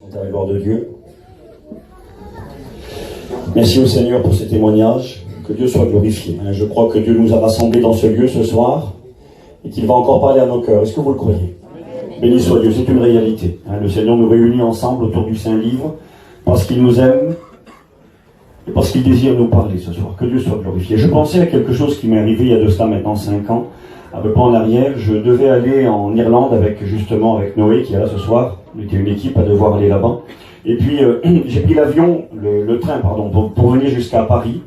À la gloire de Dieu. Merci au Seigneur pour ces témoignages. Que Dieu soit glorifié. Je crois que Dieu nous a rassemblés dans ce lieu ce soir et qu'il va encore parler à nos cœurs. Est-ce que vous le croyez? Béni soit Dieu, c'est une réalité. Le Seigneur nous réunit ensemble autour du Saint-Livre parce qu'il nous aime et parce qu'il désire nous parler ce soir. Que Dieu soit glorifié. Je pensais à quelque chose qui m'est arrivé il y a de cela maintenant 5 ans. À peu près en arrière, je devais aller en Irlande avec Noé qui est là ce soir. On était une équipe à devoir aller là-bas. Et puis j'ai pris l'avion, le train pour venir jusqu'à Paris.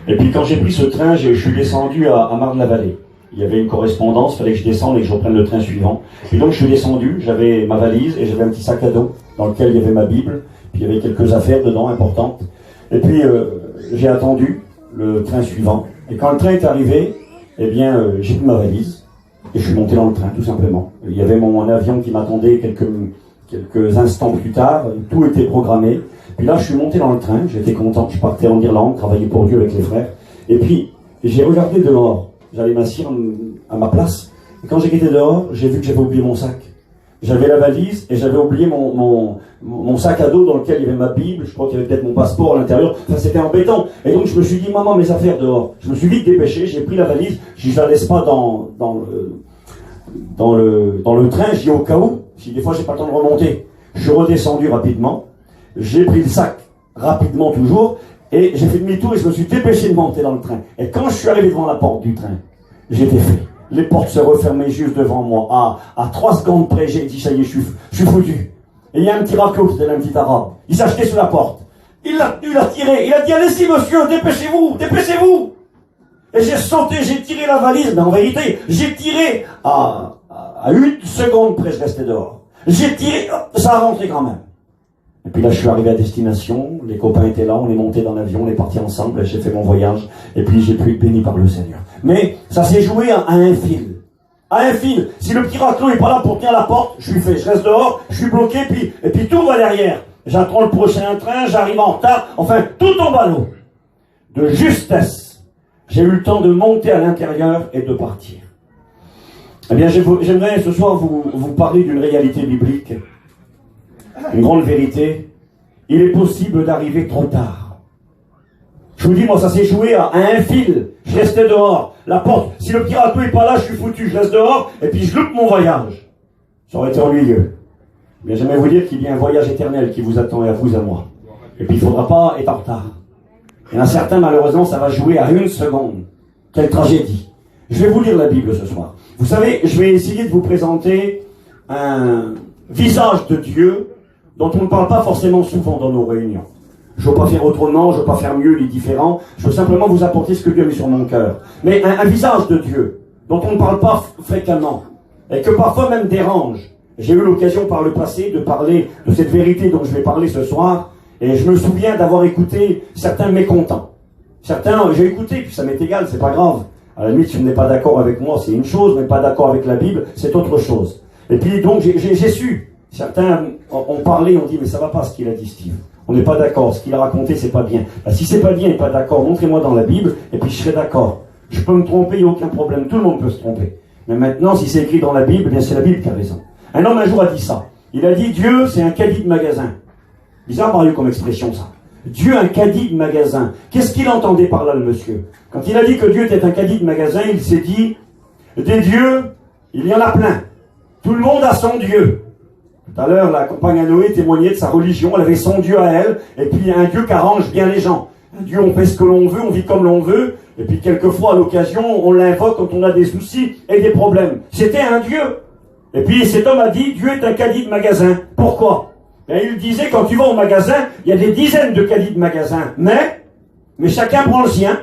Et puis quand j'ai pris ce train, je suis descendu à Marne-la-Vallée. Il y avait une correspondance, il fallait que je descende et que je reprenne le train suivant. Et donc je suis descendu, j'avais ma valise et j'avais un petit sac à dos dans lequel il y avait ma Bible, puis il y avait quelques affaires dedans importantes. Et puis j'ai attendu le train suivant. Et quand le train est arrivé, eh bien j'ai pris ma valise et je suis monté dans le train tout simplement. Il y avait mon avion qui m'attendait quelques instants plus tard, tout était programmé. Puis là je suis monté dans le train, j'étais content, je partais en Irlande, travailler pour Dieu avec les frères. Et puis j'ai regardé dehors. J'allais m'asseoir à ma place. Et quand j'étais dehors, j'ai vu que j'avais oublié mon sac. J'avais la valise et j'avais oublié mon sac à dos dans lequel il y avait ma Bible. Je crois qu'il y avait peut-être mon passeport à l'intérieur. Enfin, c'était embêtant. Et donc, je me suis dit, maman, mes affaires dehors. Je me suis vite dépêché. J'ai pris la valise. Je la laisse pas dans le train. Je dis au cas où, si des fois j'ai pas le temps de remonter. Je suis redescendu rapidement. J'ai pris le sac rapidement toujours. Et j'ai fait demi-tour et je me suis dépêché de monter dans le train. Et quand je suis arrivé devant la porte du train, j'étais fait. Les portes se refermaient juste devant moi. À 3 secondes près, j'ai dit, ça y est, je suis foutu. Et il y a un petit raclo, c'était un petit arabe. Il s'est acheté sur la porte. Il l'a tiré. Il a dit, allez-y, monsieur, dépêchez-vous. Et j'ai sauté, j'ai tiré la valise. Mais en vérité, j'ai tiré à 1 seconde près, je restais dehors. J'ai tiré, ça a rentré quand même. Et puis là, je suis arrivé à destination, les copains étaient là, on est monté dans l'avion, on est partis ensemble, j'ai fait mon voyage, et puis j'ai pu être béni par le Seigneur. Mais ça s'est joué à un fil. À un fil. Si le petit raclo n'est pas là pour tenir la porte, je suis fait, je reste dehors, je suis bloqué, et puis tout va derrière. J'attends le prochain train, j'arrive en retard, enfin, tout tombe à l'eau. De justesse, j'ai eu le temps de monter à l'intérieur et de partir. Eh bien, j'aimerais ce soir vous parler d'une réalité biblique. Une grande vérité, il est possible d'arriver trop tard. Je vous dis, moi, ça s'est joué à un fil. Je restais dehors. La porte, si le petit râteau n'est pas là, je suis foutu. Je reste dehors, et puis je loupe mon voyage. Ça aurait été ennuyeux. Mais j'aimerais vous dire qu'il y a un voyage éternel qui vous attend, et à vous, à moi. Et puis il ne faudra pas être en retard. Il y en a certains, malheureusement, ça va jouer à 1 seconde. Quelle tragédie. Je vais vous lire la Bible ce soir. Vous savez, je vais essayer de vous présenter un visage de Dieu dont on ne parle pas forcément souvent dans nos réunions. Je ne veux pas faire autrement, je ne veux pas faire mieux, les différents. Je veux simplement vous apporter ce que Dieu a mis sur mon cœur. Mais un visage de Dieu, dont on ne parle pas fréquemment, et que parfois même dérange. J'ai eu l'occasion par le passé de parler de cette vérité dont je vais parler ce soir, et je me souviens d'avoir écouté certains mécontents. Certains, j'ai écouté, puis ça m'est égal, c'est pas grave. À la limite, si vous n'êtes pas d'accord avec moi, c'est une chose, mais pas d'accord avec la Bible, c'est autre chose. Et puis donc, j'ai su. Certains ont parlé, ont dit, mais ça va pas ce qu'il a dit Steve. On n'est pas d'accord, ce qu'il a raconté, c'est pas bien. Ben, si c'est pas bien et pas d'accord, montrez-moi dans la Bible, et puis je serai d'accord. Je peux me tromper, il n'y a aucun problème, tout le monde peut se tromper. Mais maintenant, si c'est écrit dans la Bible, bien c'est la Bible qui a raison. Un homme un jour a dit ça. Il a dit, Dieu, c'est un caddie de magasin. Bizarre, Mario, comme expression, ça. Dieu, un caddie de magasin. Qu'est-ce qu'il entendait par là, le monsieur? Quand il a dit que Dieu était un caddie de magasin, il s'est dit, des dieux, il y en a plein. Tout le monde a son Dieu. Tout à l'heure, la compagne à Noé témoignait de sa religion, elle avait son Dieu à elle, et puis un Dieu qui arrange bien les gens. Un Dieu, on fait ce que l'on veut, on vit comme l'on veut, et puis quelquefois, à l'occasion, on l'invoque quand on a des soucis et des problèmes. C'était un Dieu. Et puis cet homme a dit, Dieu est un caddie de magasin. Pourquoi? Et il disait, quand tu vas au magasin, il y a des dizaines de caddies de magasin, mais chacun prend le sien,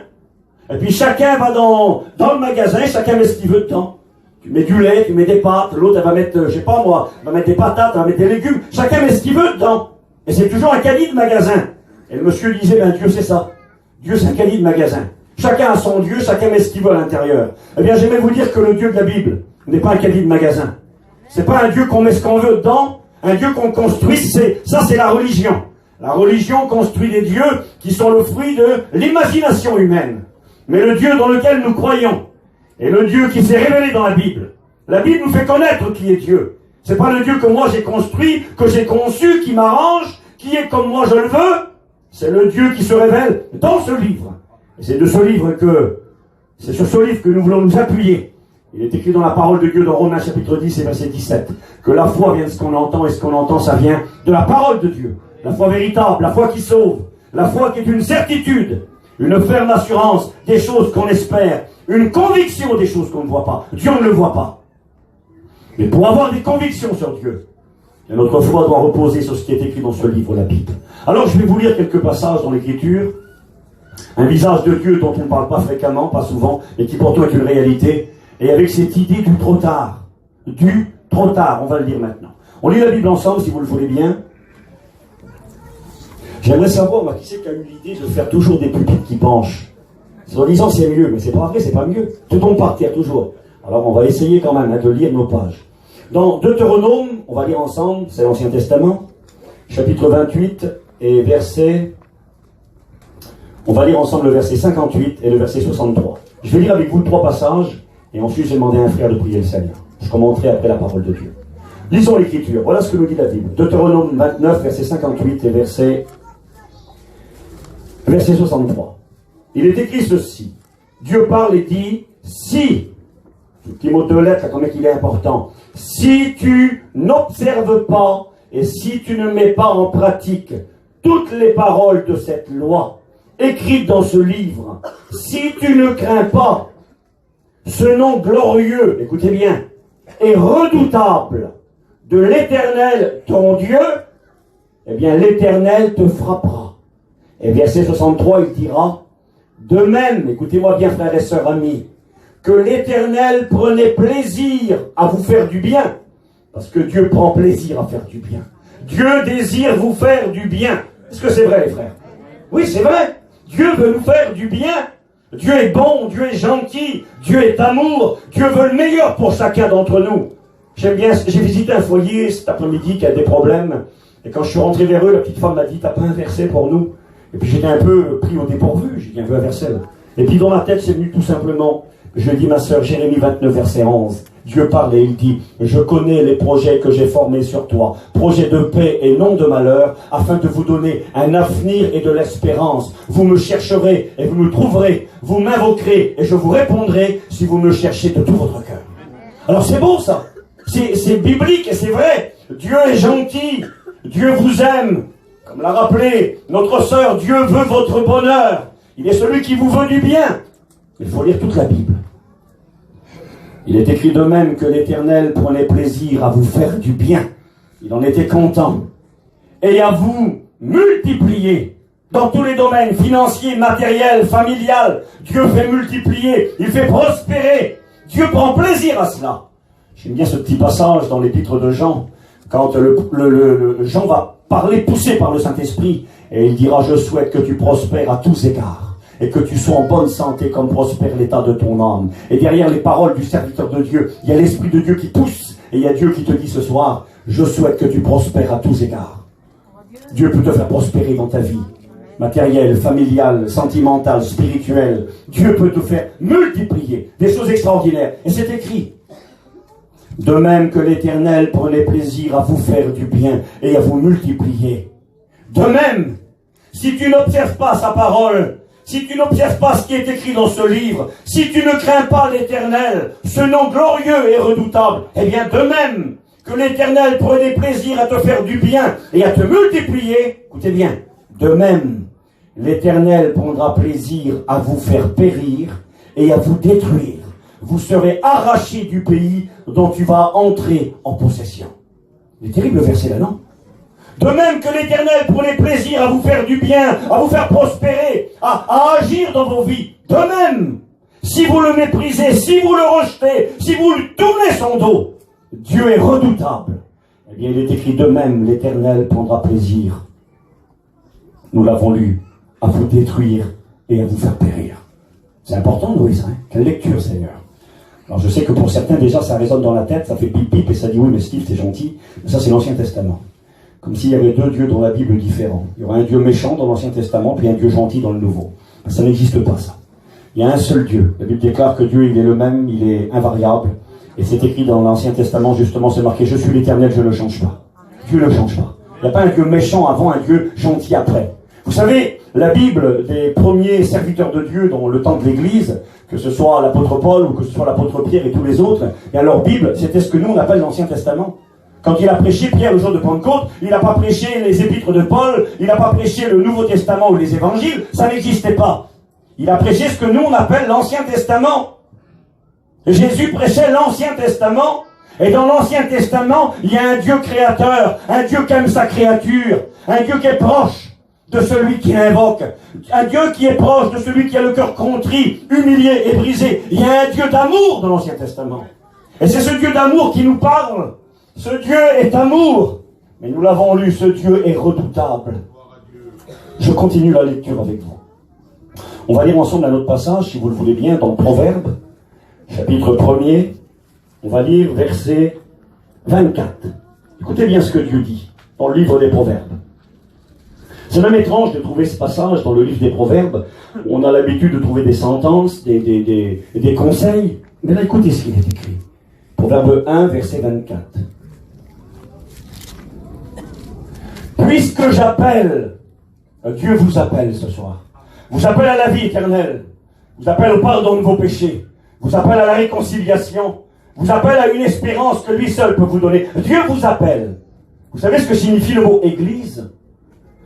et puis chacun va dans le magasin, chacun met ce qu'il veut dedans. Tu mets du lait, tu mets des pâtes, l'autre elle va mettre, je sais pas moi, elle va mettre des patates, elle va mettre des légumes, chacun met ce qu'il veut dedans. Et c'est toujours un caddie de magasin. Et le monsieur disait, ben Dieu c'est ça. Dieu c'est un caddie de magasin. Chacun a son Dieu, chacun met ce qu'il veut à l'intérieur. Eh bien j'aimerais vous dire que le Dieu de la Bible n'est pas un caddie de magasin. C'est pas un Dieu qu'on met ce qu'on veut dedans, un Dieu qu'on construit, c'est la religion. La religion construit des dieux qui sont le fruit de l'imagination humaine. Mais le Dieu dans lequel nous croyons, et le Dieu qui s'est révélé dans la Bible nous fait connaître qui est Dieu. C'est pas le Dieu que moi j'ai construit, que j'ai conçu, qui m'arrange, qui est comme moi je le veux. C'est le Dieu qui se révèle dans ce livre. Et c'est de ce livre c'est sur ce livre que nous voulons nous appuyer. Il est écrit dans la parole de Dieu dans Romains chapitre 10 et verset 17, que la foi vient de ce qu'on entend, et ce qu'on entend, ça vient de la parole de Dieu. La foi véritable, la foi qui sauve, la foi qui est une certitude, une ferme assurance des choses qu'on espère, une conviction des choses qu'on ne voit pas. Dieu ne le voit pas. Mais pour avoir des convictions sur Dieu, notre foi doit reposer sur ce qui est écrit dans ce livre, la Bible. Alors je vais vous lire quelques passages dans l'Écriture, un visage de Dieu dont on ne parle pas fréquemment, pas souvent, mais qui pourtant est une réalité, et avec cette idée du trop tard. Du trop tard, on va le dire maintenant. On lit la Bible ensemble, si vous le voulez bien. J'aimerais savoir, moi, qui c'est qui a eu l'idée de faire toujours des pupitres qui penchent. En disant c'est mieux, mais c'est pas vrai, c'est pas mieux. Tout tombe par terre, toujours. Alors on va essayer quand même de lire nos pages. Dans Deutéronome, on va lire ensemble, c'est l'Ancien Testament, chapitre 28 et verset... On va lire ensemble le verset 58 et le verset 63. Je vais lire avec vous 3 passages, et ensuite j'ai demandé à un frère de prier le Seigneur. Je commenterai après la parole de Dieu. Lisons l'Écriture, voilà ce que nous dit la Bible. Deutéronome 29, verset 58 et verset 63. Il est écrit ceci. Dieu parle et dit, si, ce petit mot de lettres, là, quand même qu'il est important, si tu n'observes pas et si tu ne mets pas en pratique toutes les paroles de cette loi écrites dans ce livre, si tu ne crains pas ce nom glorieux, écoutez bien, et redoutable de l'Éternel ton Dieu, eh bien l'Éternel te frappera. Et verset 63, il dira, de même, écoutez-moi bien frères et sœurs amis, que l'Éternel prenait plaisir à vous faire du bien, parce que Dieu prend plaisir à faire du bien. Dieu désire vous faire du bien. Est-ce que c'est vrai les frères? Oui, c'est vrai. Dieu veut nous faire du bien. Dieu est bon, Dieu est gentil, Dieu est amour, Dieu veut le meilleur pour chacun d'entre nous. J'aime bien, j'ai visité un foyer cet après-midi qui a des problèmes, et quand je suis rentré vers eux, la petite femme m'a dit, t'as pas un verset pour nous? Et puis j'étais un peu pris au dépourvu, j'ai dit un peu un verset. Et puis dans ma tête, c'est venu tout simplement, je dis ma sœur, Jérémie 29, verset 11, Dieu parle et il dit, je connais les projets que j'ai formés sur toi, projets de paix et non de malheur, afin de vous donner un avenir et de l'espérance. Vous me chercherez et vous me trouverez, vous m'invoquerez et je vous répondrai si vous me cherchez de tout votre cœur. Alors c'est beau ça, c'est biblique et c'est vrai. Dieu est gentil, Dieu vous aime. Comme l'a rappelé notre sœur, Dieu veut votre bonheur. Il est celui qui vous veut du bien. Il faut lire toute la Bible. Il est écrit de même que l'Éternel prenait plaisir à vous faire du bien. Il en était content. Et à vous multiplier dans tous les domaines, financiers, matériels, familial. Dieu fait multiplier, il fait prospérer. Dieu prend plaisir à cela. J'aime bien ce petit passage dans l'épître de Jean, quand Jean va parler poussé par le Saint-Esprit, et il dira, je souhaite que tu prospères à tous égards, et que tu sois en bonne santé comme prospère l'état de ton âme. Et derrière les paroles du serviteur de Dieu, il y a l'Esprit de Dieu qui pousse, et il y a Dieu qui te dit ce soir, je souhaite que tu prospères à tous égards. Dieu peut te faire prospérer dans ta vie, matérielle, familiale, sentimentale, spirituelle. Dieu peut te faire multiplier des choses extraordinaires, et c'est écrit. De même que l'Éternel prenait plaisir à vous faire du bien et à vous multiplier. De même, si tu n'observes pas sa parole, si tu n'observes pas ce qui est écrit dans ce livre, si tu ne crains pas l'Éternel, ce nom glorieux et redoutable, eh bien de même que l'Éternel prenait plaisir à te faire du bien et à te multiplier, écoutez bien, de même, l'Éternel prendra plaisir à vous faire périr et à vous détruire. Vous serez arrachés du pays dont tu vas entrer en possession. Il est terrible le verset là, non? De même que l'Éternel prenait plaisir à vous faire du bien, à vous faire prospérer, à agir dans vos vies. De même, si vous le méprisez, si vous le rejetez, si vous lui tournez son dos, Dieu est redoutable. Eh bien, il est écrit de même, l'Éternel prendra plaisir. Nous l'avons lu, à vous détruire et à vous faire périr. C'est important, Moïse, hein? Quelle lecture, Seigneur. Alors je sais que pour certains déjà ça résonne dans la tête, ça fait pip pip et ça dit oui mais Steve t'es gentil, mais ça c'est l'Ancien Testament. Comme s'il y avait 2 dieux dans la Bible différents. Il y aura un Dieu méchant dans l'Ancien Testament puis un Dieu gentil dans le Nouveau. Ça n'existe pas ça. Il y a un seul Dieu. La Bible déclare que Dieu il est le même, il est invariable Et c'est écrit dans l'Ancien Testament, justement, c'est marqué, je suis l'Éternel, je ne change pas. Dieu ne change pas. Il n'y a pas un Dieu méchant avant, un Dieu gentil après. Vous savez, la Bible des premiers serviteurs de Dieu dans le temps de l'Église, que ce soit l'apôtre Paul ou que ce soit l'apôtre Pierre et tous les autres, et leur Bible, c'était ce que nous on appelle l'Ancien Testament. Quand il a prêché, Pierre, le jour de Pentecôte, il n'a pas prêché les épîtres de Paul, il n'a pas prêché le Nouveau Testament ou les évangiles, ça n'existait pas. Il a prêché ce que nous on appelle l'Ancien Testament. Jésus prêchait l'Ancien Testament, et dans l'Ancien Testament, il y a un Dieu créateur, un Dieu qui aime sa créature, un Dieu qui est proche de celui qui l'invoque, un Dieu qui est proche de celui qui a le cœur contrit, humilié et brisé. Il y a un Dieu d'amour dans l'Ancien Testament. Et c'est ce Dieu d'amour qui nous parle. Ce Dieu est amour. Mais nous l'avons lu, ce Dieu est redoutable. Je continue la lecture avec vous. On va lire ensemble un autre passage, si vous le voulez bien, dans Proverbes, chapitre 1er. On va lire verset 24. Écoutez bien ce que Dieu dit dans le livre des Proverbes. C'est même étrange de trouver ce passage dans le livre des Proverbes. On a l'habitude de trouver des sentences, des conseils. Mais là, écoutez ce qu'il est écrit. Proverbe 1, verset 24. Puisque j'appelle, Dieu vous appelle ce soir. Vous appelle à la vie éternelle. Vous appelle au pardon de vos péchés. Vous appelle à la réconciliation. Vous appelle à une espérance que lui seul peut vous donner. Dieu vous appelle. Vous savez ce que signifie le mot église?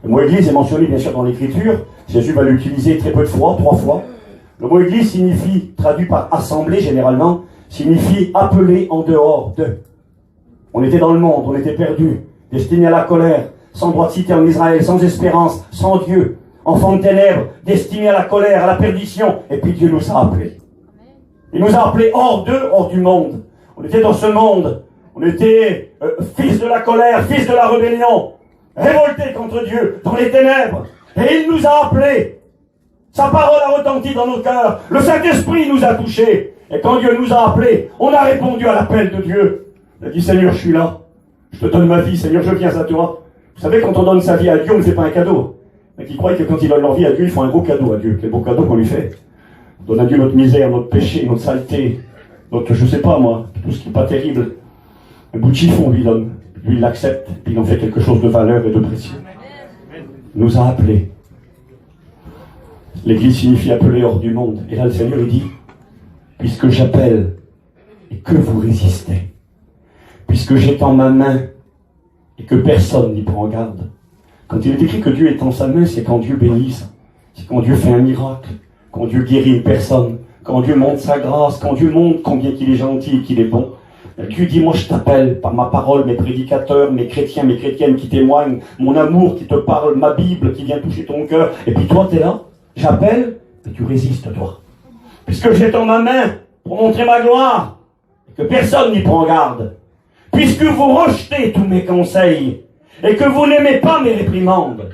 Le mot église est mentionné bien sûr dans l'écriture. Jésus va l'utiliser très peu de fois, 3 fois. Le mot église signifie, traduit par assemblée généralement, signifie appeler en dehors de. On était dans le monde, on était perdus, destinés à la colère, sans droit de cité en Israël, sans espérance, sans Dieu, enfants de ténèbres, destinés à la colère, à la perdition. Et puis Dieu nous a appelés. Il nous a appelés hors d'eux, hors du monde. On était dans ce monde. On était fils de la colère, fils de la rébellion, révoltés contre Dieu, dans les ténèbres. Et il nous a appelés. Sa parole a retenti dans nos cœurs. Le Saint-Esprit nous a touchés. Et quand Dieu nous a appelés, on a répondu à l'appel de Dieu. On a dit, Seigneur, je suis là. Je te donne ma vie, Seigneur, je viens à toi. Vous savez, quand on donne sa vie à Dieu, on ne fait pas un cadeau. Mais qui croient que quand ils donnent leur vie à Dieu, ils font un gros cadeau à Dieu. Quel beau cadeau qu'on lui fait. On donne à Dieu notre misère, notre péché, notre saleté, notre, je sais pas moi, tout ce qui n'est pas terrible. Un bout de chiffon, on lui donne. Lui, il l'accepte, puis il en fait quelque chose de valeur et de précieux. Il nous a appelés. L'église signifie appeler hors du monde. Et là, le Seigneur, il dit, puisque j'appelle et que vous résistez, puisque j'étends ma main et que personne n'y prend garde. Quand il est écrit que Dieu étend sa main, c'est quand Dieu bénisse, c'est quand Dieu fait un miracle, quand Dieu guérit une personne, quand Dieu montre sa grâce, quand Dieu montre combien qu'il est gentil et qu'il est bon. Dieu dit, moi je t'appelle par ma parole, mes prédicateurs, mes chrétiens, mes chrétiennes qui témoignent, mon amour qui te parle, ma Bible qui vient toucher ton cœur. Et puis toi, tu es là, j'appelle, et tu résistes, toi. Puisque j'étends ma main pour montrer ma gloire, et que personne n'y prend garde. Puisque vous rejetez tous mes conseils, et que vous n'aimez pas mes réprimandes,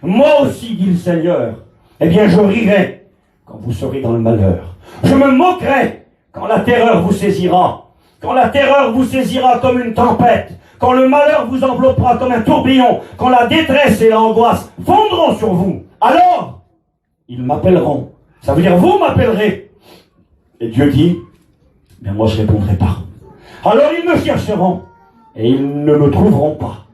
moi aussi, dit le Seigneur, eh bien je rirai quand vous serez dans le malheur. Je me moquerai quand la terreur vous saisira. Quand la terreur vous saisira comme une tempête, quand le malheur vous enveloppera comme un tourbillon, quand la détresse et l'angoisse fondront sur vous, alors, ils m'appelleront. Ça veut dire, vous m'appellerez. Et Dieu dit, bien moi je répondrai pas. Alors ils me chercheront, et ils ne me trouveront pas.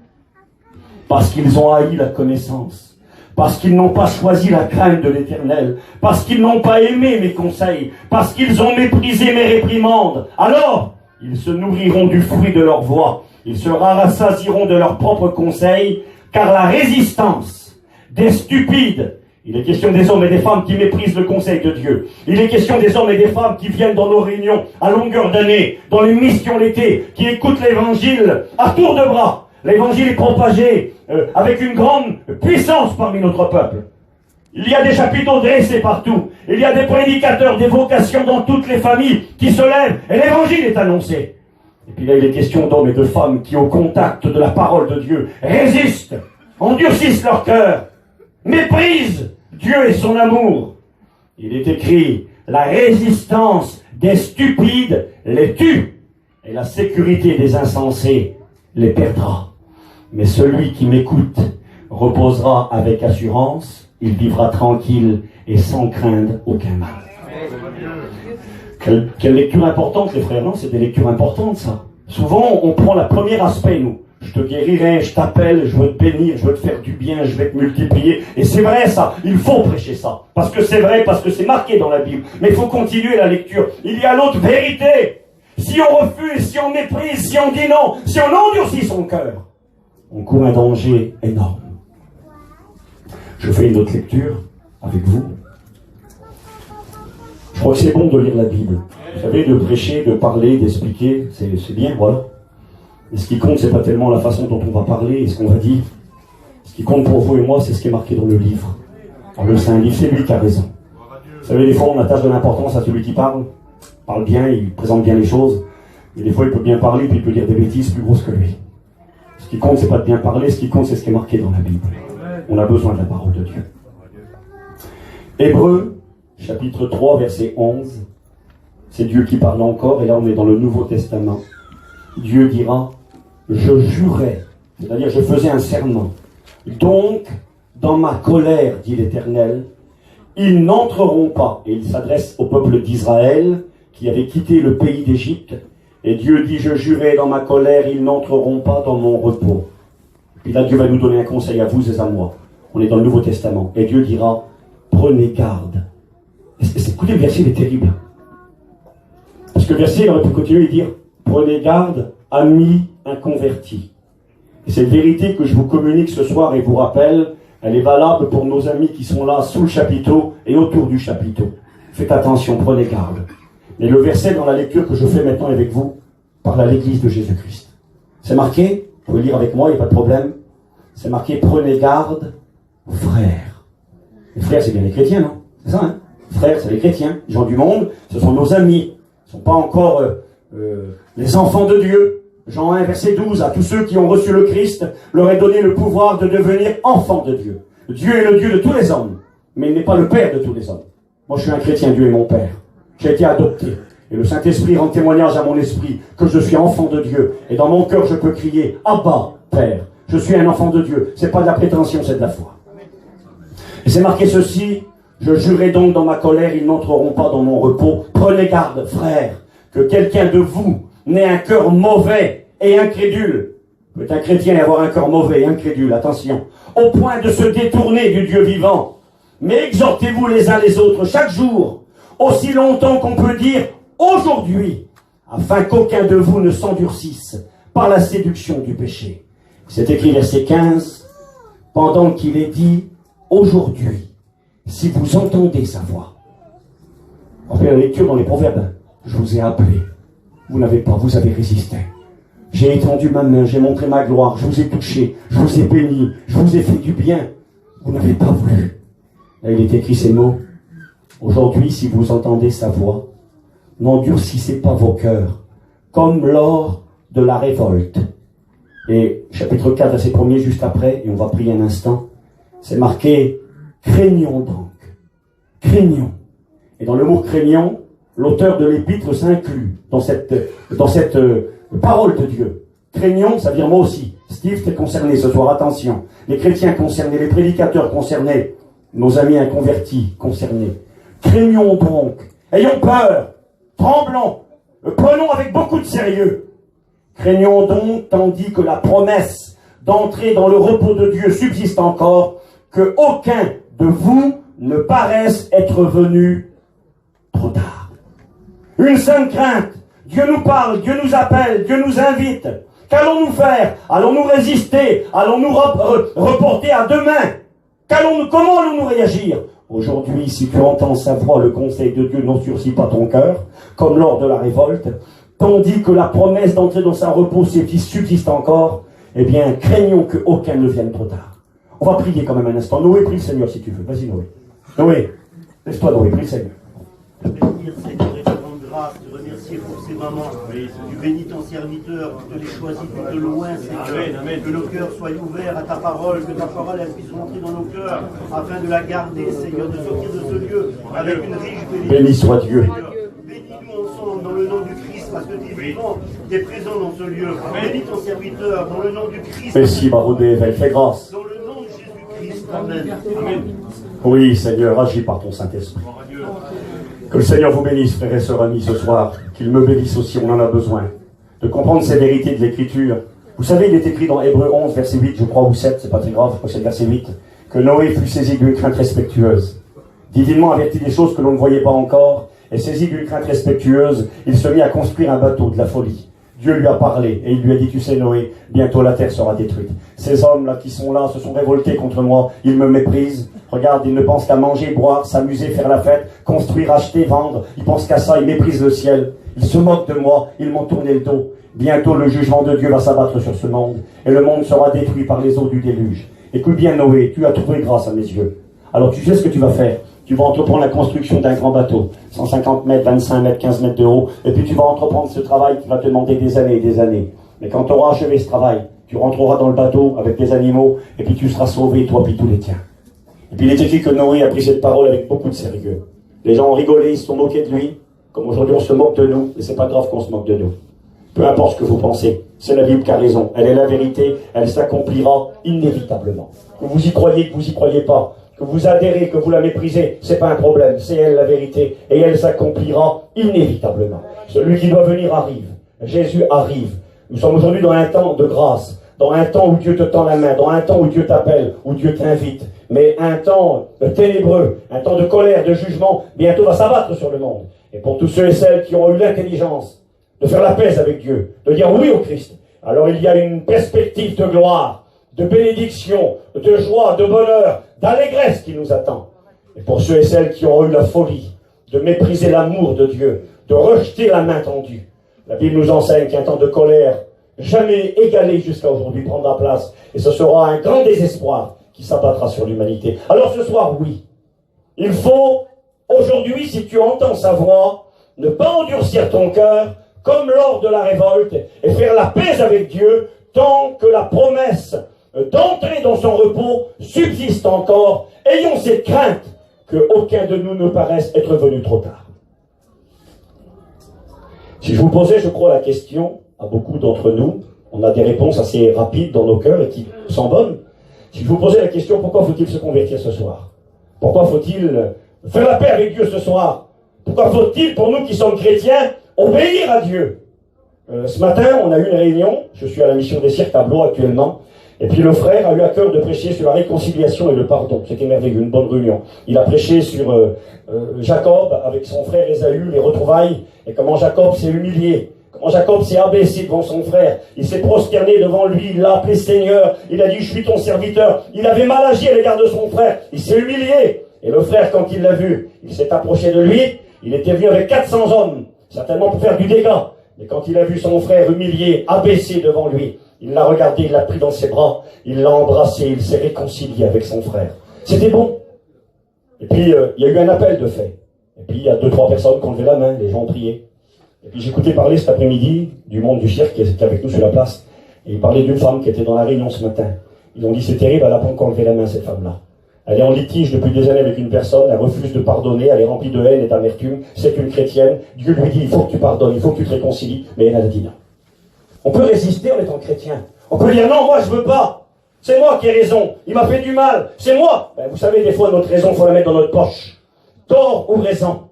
Parce qu'ils ont haï la connaissance. Parce qu'ils n'ont pas choisi la crainte de l'Éternel, parce qu'ils n'ont pas aimé mes conseils, parce qu'ils ont méprisé mes réprimandes. Alors, ils se nourriront du fruit de leur voix, ils se rassasieront de leurs propres conseils, car la résistance des stupides, il est question des hommes et des femmes qui méprisent le conseil de Dieu, il est question des hommes et des femmes qui viennent dans nos réunions à longueur d'année, dans les missions l'été, qui écoutent l'évangile à tour de bras. L'évangile est propagé avec une grande puissance parmi notre peuple. Il y a des chapiteaux dressés partout. Il y a des prédicateurs, des vocations dans toutes les familles qui se lèvent et l'évangile est annoncé. Et puis là, il est question d'hommes et de femmes qui, au contact de la parole de Dieu, résistent, endurcissent leur cœur, méprisent Dieu et son amour. Il est écrit, la résistance des stupides les tue et la sécurité des insensés les perdra. Mais celui qui m'écoute reposera avec assurance, il vivra tranquille et sans craindre aucun mal. Quelle lecture importante, les frères, non? C'est des lectures importantes, ça. Souvent, on prend le premier aspect, nous. Je te guérirai, je t'appelle, je veux te bénir, je veux te faire du bien, je vais te multiplier. Et c'est vrai, ça. Il faut prêcher ça. Parce que c'est vrai, parce que c'est marqué dans la Bible. Mais il faut continuer la lecture. Il y a l'autre vérité. Si on refuse, si on méprise, si on dit non, si on endurcit son cœur, on court un danger énorme. Je fais une autre lecture avec vous. Je crois que c'est bon de lire la Bible. Vous savez, de prêcher, de parler, d'expliquer, c'est bien, voilà. Et ce qui compte, c'est pas tellement la façon dont on va parler et ce qu'on va dire. Ce qui compte pour vous et moi, c'est ce qui est marqué dans le livre. Dans le Saint-Livre, c'est lui qui a raison. Vous savez, des fois, on attache de l'importance à celui qui parle bien, il présente bien les choses. Et des fois, il peut bien parler, puis il peut dire des bêtises plus grosses que lui. Ce qui compte, c'est pas de bien parler, ce qui compte, c'est ce qui est marqué dans la Bible. On a besoin de la parole de Dieu. Hébreux, chapitre 3, verset 11. C'est Dieu qui parle encore, et là on est dans le Nouveau Testament. Dieu dira, je jurais, c'est-à-dire je faisais un serment. Donc, dans ma colère, dit l'Éternel, ils n'entreront pas. Et il s'adresse au peuple d'Israël, qui avait quitté le pays d'Égypte. Et Dieu dit, je jurais dans ma colère, ils n'entreront pas dans mon repos. Puis là, Dieu va nous donner un conseil à vous et à moi. On est dans le Nouveau Testament. Et Dieu dira, prenez garde. Écoutez, le verset il est terrible. Parce que le verset, il aurait pu continuer et dire, prenez garde, amis inconvertis. Et cette vérité que je vous communique ce soir et vous rappelle, elle est valable pour nos amis qui sont là sous le chapiteau et autour du chapiteau. Faites attention, prenez garde. Et le verset dans la lecture que je fais maintenant avec vous, parle à l'église de Jésus-Christ. C'est marqué, vous pouvez lire avec moi, il n'y a pas de problème. C'est marqué, prenez garde, frères. Les frères, c'est bien les chrétiens, non? C'est ça, hein? Frères, c'est les chrétiens, les gens du monde, ce sont nos amis. Ils ne sont pas encore les enfants de Dieu. Jean 1, verset 12, à tous ceux qui ont reçu le Christ, leur est donné le pouvoir de devenir enfants de Dieu. Dieu est le Dieu de tous les hommes, mais il n'est pas le Père de tous les hommes. Moi, je suis un chrétien, Dieu est mon Père. J'ai été adopté. Et le Saint-Esprit rend témoignage à mon esprit que je suis enfant de Dieu. Et dans mon cœur, je peux crier, Abba, Père. Je suis un enfant de Dieu. C'est pas de la prétention, c'est de la foi. Et c'est marqué ceci, je jurai donc dans ma colère, ils n'entreront pas dans mon repos. Prenez garde, frères, que quelqu'un de vous n'ait un cœur mauvais et incrédule. Vous êtes un chrétien et avoir un cœur mauvais et incrédule, attention. Au point de se détourner du Dieu vivant. Mais exhortez-vous les uns les autres chaque jour, aussi longtemps qu'on peut dire aujourd'hui, afin qu'aucun de vous ne s'endurcisse par la séduction du péché. C'est écrit verset 15, pendant qu'il est dit aujourd'hui, si vous entendez sa voix. On fait la lecture dans les proverbes. Je vous ai appelé. Vous n'avez pas, vous avez résisté. J'ai étendu ma main, j'ai montré ma gloire, je vous ai touché, je vous ai béni, je vous ai fait du bien. Vous n'avez pas voulu. Là, il est écrit ces mots. Aujourd'hui, si vous entendez sa voix, n'endurcissez pas vos cœurs, comme lors de la révolte. Et chapitre 4, verset 1er, juste après, et on va prier un instant, c'est marqué, craignons donc. Craignons. Et dans le mot craignons, l'auteur de l'épître s'inclut dans cette parole de Dieu. Craignons, ça veut dire moi aussi. Steve, t'es concerné ce soir, attention. Les chrétiens concernés, les prédicateurs concernés, nos amis inconvertis concernés. Craignons donc, ayons peur, tremblons, prenons avec beaucoup de sérieux. Craignons donc, tandis que la promesse d'entrer dans le repos de Dieu subsiste encore, que aucun de vous ne paraisse être venu trop tard. Une sainte crainte. Dieu nous parle, Dieu nous appelle, Dieu nous invite. Qu'allons-nous faire? Allons-nous résister? Allons-nous reporter à demain? Comment allons-nous réagir? Aujourd'hui, si tu entends sa voix, le conseil de Dieu, n'endurcis pas ton cœur, comme lors de la révolte, tandis que la promesse d'entrer dans sa repos subsiste encore, eh bien, craignons qu'aucun ne vienne trop tard. On va prier quand même un instant. Noé, prie le Seigneur si tu veux. Vas-y, Noé. Noé, laisse-toi, Noé, prie le Seigneur. Je vais bénir, Seigneur, et te rendre grâce, te remercier pour ces mamans. Tu bénis ton serviteur, tu te les choisis de loin, Seigneur. Amen. Que nos cœurs soient ouverts à ta parole, que ta parole elle puisse rentrer dans nos cœurs, afin de la garder, Seigneur, de sortir de ce lieu avec une riche bénédiction. Béni soit Dieu. Bénis-nous ensemble dans le nom du Christ, parce que tu es vivant, tu es présent dans ce lieu. Bénis ton serviteur dans le nom du Christ. Merci, Baroudé, fais grâce. Dans le nom de Jésus-Christ. Amen. Amen. Oui, Seigneur, agis par ton Saint-Esprit. Que le Seigneur vous bénisse, frères et sœurs amis, ce soir. Qu'il me bénisse aussi, on en a besoin. De comprendre ces vérités de l'Écriture. Vous savez, il est écrit dans Hébreux 11, verset 8, je crois, ou 7, c'est pas très grave, je crois que c'est le verset 8, que Noé fut saisi d'une crainte respectueuse. Divinement avertit des choses que l'on ne voyait pas encore, et saisi d'une crainte respectueuse, il se mit à construire un bateau de la folie. Dieu lui a parlé, et il lui a dit, tu sais Noé, bientôt la terre sera détruite. Ces hommes-là qui sont là se sont révoltés contre moi, ils me méprisent. Regarde, ils ne pensent qu'à manger, boire, s'amuser, faire la fête, construire, acheter, vendre. Ils pensent qu'à ça, ils méprisent le ciel. Ils se moquent de moi, ils m'ont tourné le dos. Bientôt le jugement de Dieu va s'abattre sur ce monde, et le monde sera détruit par les eaux du déluge. Écoute bien Noé, tu as trouvé grâce à mes yeux. Alors tu sais ce que tu vas faire. Tu vas entreprendre la construction d'un grand bateau, 150 mètres, 25 mètres, 15 mètres de haut, et puis tu vas entreprendre ce travail qui va te demander des années et des années. Mais quand tu auras achevé ce travail, tu rentreras dans le bateau avec tes animaux, et puis tu seras sauvé, toi puis tous les tiens. Et puis il est écrit que Noé a pris cette parole avec beaucoup de sérieux. Les gens ont rigolé, ils se sont moqués de lui, comme aujourd'hui on se moque de nous, et c'est pas grave qu'on se moque de nous. Peu importe ce que vous pensez, c'est la Bible qui a raison. Elle est la vérité, elle s'accomplira inévitablement. Que vous y croyez, que vous y croyez pas, que vous adhérez, que vous la méprisez, c'est pas un problème, c'est elle la vérité, et elle s'accomplira inévitablement. Celui qui doit venir arrive. Jésus arrive. Nous sommes aujourd'hui dans un temps de grâce, dans un temps où Dieu te tend la main, dans un temps où Dieu t'appelle, où Dieu t'invite. Mais un temps ténébreux, un temps de colère, de jugement, bientôt va s'abattre sur le monde. Et pour tous ceux et celles qui ont eu l'intelligence de faire la paix avec Dieu, de dire oui au Christ, alors il y a une perspective de gloire, de bénédiction, de joie, de bonheur, d'allégresse qui nous attend. Et pour ceux et celles qui ont eu la folie de mépriser l'amour de Dieu, de rejeter la main tendue, la Bible nous enseigne qu'un temps de colère jamais égalé jusqu'à aujourd'hui prendra place, et ce sera un grand désespoir qui s'abattra sur l'humanité. Alors ce soir, oui, il faut aujourd'hui, si tu entends sa voix, ne pas endurcir ton cœur comme lors de la révolte, et faire la paix avec Dieu tant que la promesse d'entrer dans son repos subsiste encore. Ayons cette crainte qu'aucun de nous ne paraisse être venu trop tard. Si je vous posais, je crois, la question à beaucoup d'entre nous, on a des réponses assez rapides dans nos cœurs et qui sont bonnes. Si je vous posais la question, pourquoi faut-il se convertir ce soir? Pourquoi faut-il faire la paix avec Dieu ce soir? Pourquoi faut-il, pour nous qui sommes chrétiens, obéir à Dieu? Ce matin, on a eu une réunion, je suis à la mission des Cirques Tableau actuellement, et puis le frère a eu à cœur de prêcher sur la réconciliation et le pardon. C'était merveilleux, une bonne réunion. Il a prêché sur Jacob avec son frère Ésaü, les retrouvailles, et comment Jacob s'est humilié, comment Jacob s'est abaissé devant son frère, il s'est prosterné devant lui, il l'a appelé Seigneur, il a dit je suis ton serviteur, il avait mal agi à l'égard de son frère, il s'est humilié, et le frère quand il l'a vu, il s'est approché de lui, il était venu avec 400 hommes, certainement pour faire du dégât, mais quand il a vu son frère humilié, abaissé devant lui, il l'a regardé, il l'a pris dans ses bras, il l'a embrassé, il s'est réconcilié avec son frère. C'était bon. Et puis, il y a eu un appel de fait. Et puis, il y a 2-3 personnes qui ont levé la main, les gens ont prié. Et puis, j'écoutais parler cet après-midi du monde du cirque qui était avec nous sur la place. Et il parlait d'une femme qui était dans la réunion ce matin. Ils ont dit, c'est terrible, elle n'a pas encore levé la main, cette femme-là. Elle est en litige depuis des années avec une personne, elle refuse de pardonner, elle est remplie de haine et d'amertume, c'est une chrétienne. Dieu lui dit, il faut que tu pardonnes, il faut que tu te réconcilies. Mais elle a dit non. On peut résister en étant chrétien. On peut dire non, moi je veux pas. C'est moi qui ai raison. Il m'a fait du mal. C'est moi. Ben, vous savez, des fois, notre raison, il faut la mettre dans notre poche. Tort ou raison.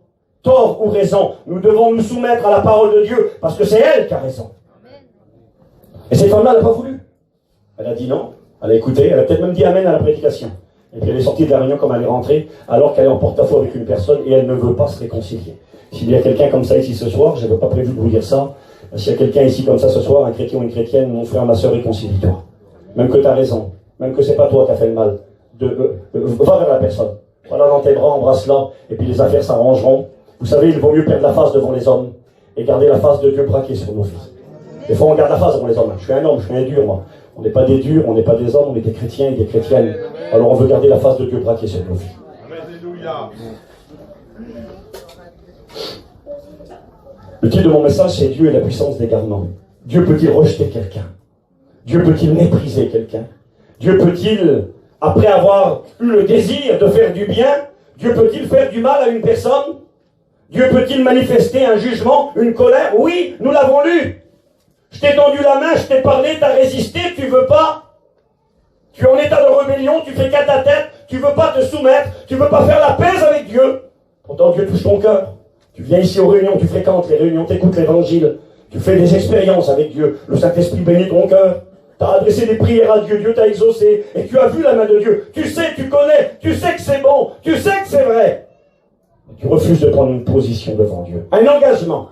Tort ou raison. Nous devons nous soumettre à la parole de Dieu parce que c'est elle qui a raison. Et cette femme-là, elle n'a pas voulu. Elle a dit non. Elle a écouté. Elle a peut-être même dit amen à la prédication. Et puis elle est sortie de la réunion comme elle est rentrée, alors qu'elle est en porte-à-faux avec une personne et elle ne veut pas se réconcilier. S'il y a quelqu'un comme ça ici ce soir, je n'avais pas prévu de vous dire ça, s'il y a quelqu'un ici comme ça ce soir, un chrétien ou une chrétienne, mon frère, ma soeur, réconcilie-toi. Même que tu as raison, même que c'est pas toi qui as fait le mal, va vers la personne. Voilà dans tes bras, embrasse-la, et puis les affaires s'arrangeront. Vous savez, il vaut mieux perdre la face devant les hommes et garder la face de Dieu braquée sur nos vies. Des fois, on garde la face devant les hommes. Je suis un homme, je suis un dur, moi. On n'est pas des durs, on n'est pas des hommes, on est des chrétiens et des chrétiennes. Alors on veut garder la face de Dieu braquée sur nos vies. Alléluia. Le titre de mon message, c'est Dieu et la puissance d'égarement. Dieu peut-il rejeter quelqu'un? Dieu peut-il mépriser quelqu'un? Dieu peut-il, après avoir eu le désir de faire du bien, Dieu peut-il faire du mal à une personne? Dieu peut-il manifester un jugement, une colère? Oui, nous l'avons lu. Je t'ai tendu la main, je t'ai parlé, t'as résisté, tu veux pas? Tu es en état de rébellion, tu fais qu'à ta tête, tu veux pas te soumettre, tu veux pas faire la paix avec Dieu. Pourtant Dieu touche ton cœur. Tu viens ici aux réunions, tu fréquentes les réunions, tu écoutes l'évangile, tu fais des expériences avec Dieu, le Saint-Esprit bénit ton cœur. Tu as adressé des prières à Dieu, Dieu t'a exaucé, et tu as vu la main de Dieu. Tu sais, tu connais, tu sais que c'est bon, tu sais que c'est vrai. Et tu refuses de prendre une position devant Dieu. Un engagement.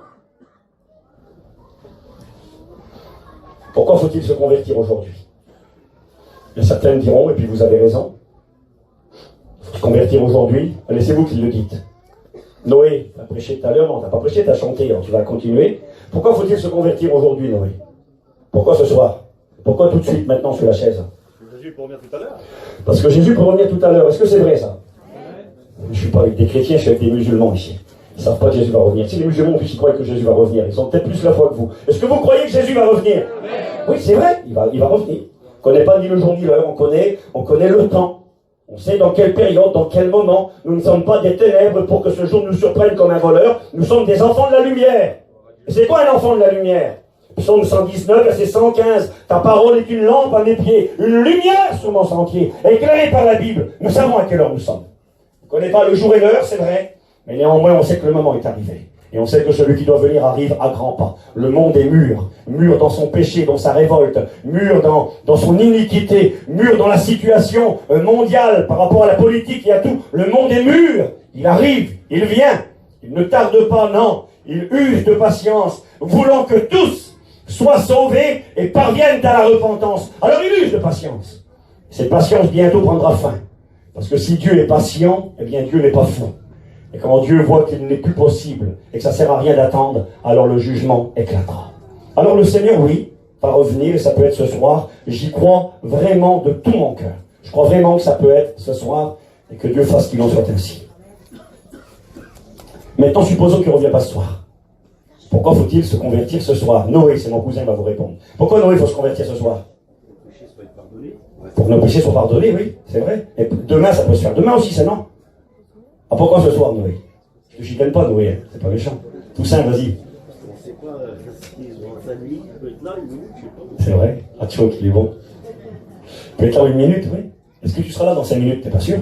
Pourquoi faut-il se convertir aujourd'hui? Et certains diront, et puis vous avez raison, faut se convertir aujourd'hui. Allez, c'est vous qui le dites. Noé, tu as prêché tout à l'heure, non, tu n'as pas prêché, tu as chanté, alors tu vas continuer. Pourquoi faut-il se convertir aujourd'hui, Noé? Pourquoi ce soir? Pourquoi tout de suite, maintenant, sur la chaise? Jésus peut revenir tout à l'heure. Parce que Jésus peut revenir tout à l'heure. Est-ce que c'est vrai, ça? Je ne suis pas avec des chrétiens, je suis avec des musulmans ici. Ils ne savent pas que Jésus va revenir. Si les musulmans, en plus, ils croient que Jésus va revenir. Ils ont peut-être plus la foi que vous. Est-ce que vous croyez que Jésus va revenir? Oui, c'est vrai, il va revenir. On ne connaît pas ni le jour ni l'heure, on connaît le temps. On sait dans quelle période, dans quel moment. Nous ne sommes pas des ténèbres pour que ce jour nous surprenne comme un voleur. Nous sommes des enfants de la lumière. Et c'est quoi un enfant de la lumière? Psaume 119, verset 115. Ta parole est une lampe à mes pieds, une lumière sur mon sentier, éclairée par la Bible. Nous savons à quelle heure nous sommes. On ne connaît pas le jour et l'heure, c'est vrai, mais néanmoins on sait que le moment est arrivé. Et on sait que celui qui doit venir arrive à grands pas. Le monde est mûr dans son péché, dans sa révolte, mûr dans son iniquité, mûr dans la situation mondiale par rapport à la politique et à tout. Le monde est mûr, il arrive, il vient, il ne tarde pas, non, il use de patience, voulant que tous soient sauvés et parviennent à la repentance. Alors il use de patience. Cette patience bientôt prendra fin. Parce que si Dieu est patient, eh bien Dieu n'est pas fou. Et quand Dieu voit qu'il n'est plus possible et que ça ne sert à rien d'attendre, alors le jugement éclatera. Alors le Seigneur, oui, va revenir, et ça peut être ce soir. J'y crois vraiment de tout mon cœur. Je crois vraiment que ça peut être ce soir et que Dieu fasse qu'il en soit ainsi. Maintenant, supposons qu'il ne revient pas ce soir. Pourquoi faut-il se convertir ce soir? Noé, c'est mon cousin, va vous répondre. Pourquoi Noé faut se convertir ce soir? Pour que nos péchés soient pardonnés, oui, c'est vrai. Et demain, ça peut se faire. Demain aussi, c'est non. Ah, pourquoi ce soir, Noé? Je ne chicane pas, Noé, hein. C'est pas méchant. Toussaint, vas-y. C'est vrai. Ah, tu vois qu'il est bon. Tu peux être là 1 minute, oui. Est-ce que tu seras là dans 5 minutes? T'es pas sûr?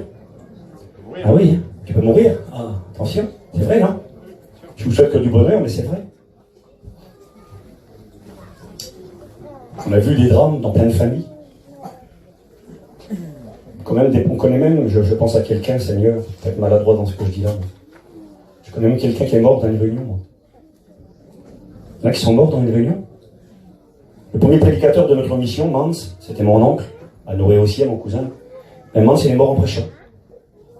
Ah oui, hein. Tu peux mourir. Ah, attention. C'est vrai, non? Je vous souhaite que du bonheur, mais c'est vrai. On a vu des drames dans plein de familles. On connaît même, je pense à quelqu'un, Seigneur, peut-être maladroit dans ce que je dis là. Je connais même quelqu'un qui est mort dans une réunion. Moi. Il y en a qui sont morts dans une réunion. Le premier prédicateur de notre mission, Mans, c'était mon oncle, à Noé aussi, à mon cousin. Et Mans, il est mort en prêchant.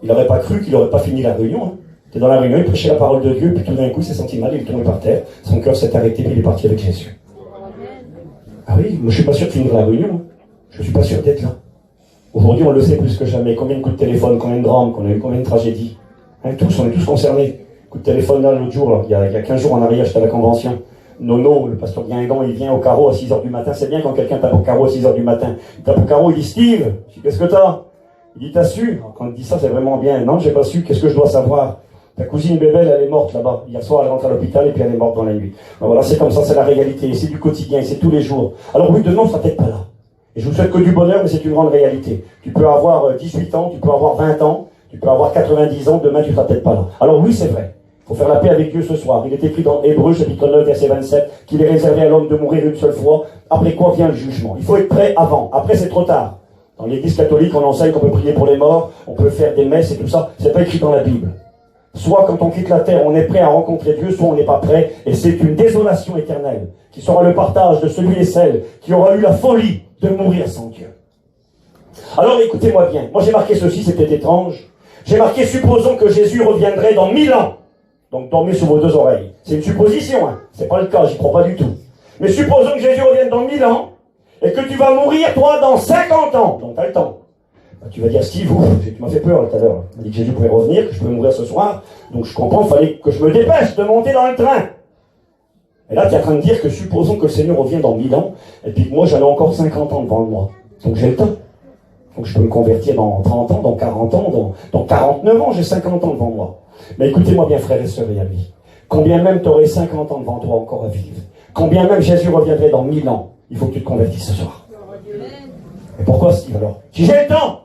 Il n'aurait pas cru qu'il n'aurait pas fini la réunion. Hein. Il était dans la réunion, il prêchait la parole de Dieu, puis tout d'un coup, il s'est senti mal, il est tombé par terre, son cœur s'est arrêté, puis il est parti avec Jésus. Ah oui, moi je ne suis pas sûr de finir la réunion. Hein. Je ne suis pas sûr d'être là. Aujourd'hui, on le sait plus que jamais. Combien de coups de téléphone, combien de drames, qu'on a eu, combien de tragédies. Hein, tous, on est tous concernés. Coup de téléphone là, l'autre jour, là, il y a 15 jours en arrière, j'étais à la convention. Nono, le pasteur Guingamp, il vient au carreau à 6h du matin. C'est bien quand quelqu'un tape au carreau à 6h du matin. Il tape au carreau, il dit Steve, je dis qu'est-ce que t'as? Il dit t'as su? Alors, quand il dit ça, c'est vraiment bien. Non, j'ai pas su, qu'est-ce que je dois savoir? Ta cousine Bébel, elle est morte là-bas. Hier soir, elle rentre à l'hôpital et puis elle est morte dans la nuit. Alors, voilà, c'est comme ça, c'est la réalité. C'est du quotidien, c'est tous les jours. Alors oui, demain, on sera peut-être pas là. Et je vous souhaite que du bonheur, mais c'est une grande réalité. Tu peux avoir 18 ans, tu peux avoir 20 ans, tu peux avoir 90 ans, demain tu ne seras peut-être pas là. Alors oui, c'est vrai. Il faut faire la paix avec Dieu ce soir. Il est écrit dans Hébreux, chapitre 9, verset 27, qu'il est réservé à l'homme de mourir une seule fois, après quoi vient le jugement. Il faut être prêt avant. Après, c'est trop tard. Dans l'église catholique, on enseigne qu'on peut prier pour les morts, on peut faire des messes et tout ça. C'est pas écrit dans la Bible. Soit quand on quitte la terre, on est prêt à rencontrer Dieu, soit on n'est pas prêt, et c'est une désolation éternelle, qui sera le partage de celui et celle qui aura eu la folie de mourir sans Dieu. Alors écoutez-moi bien, moi j'ai marqué ceci, c'était étrange. J'ai marqué, supposons que Jésus reviendrait dans 1000 ans. Donc dormez sur vos 2 oreilles. C'est une supposition, hein. C'est pas le cas, j'y crois pas du tout. Mais supposons que Jésus revienne dans 1000 ans, et que tu vas mourir, toi, dans 50 ans. Donc t'as le temps. Tu vas dire, Steve, tu m'as fait peur tout à l'heure. Tu m'as dit que Jésus pouvait revenir, que je pouvais mourir ce soir. Donc je comprends, il fallait que je me dépêche de monter dans le train. Et là, tu es en train de dire que supposons que le Seigneur revienne dans 1000 ans, et puis que moi, j'avais encore 50 ans devant moi. Donc j'ai le temps. Donc je peux me convertir dans 30 ans, dans 40 ans, dans 49 ans, j'ai 50 ans devant moi. Mais écoutez-moi bien, frères et sœurs et amis. Combien même tu aurais 50 ans devant toi encore à vivre, combien même Jésus reviendrait dans 1000 ans, il faut que tu te convertisses ce soir. Et pourquoi, Steve, alors? Si j'ai le temps,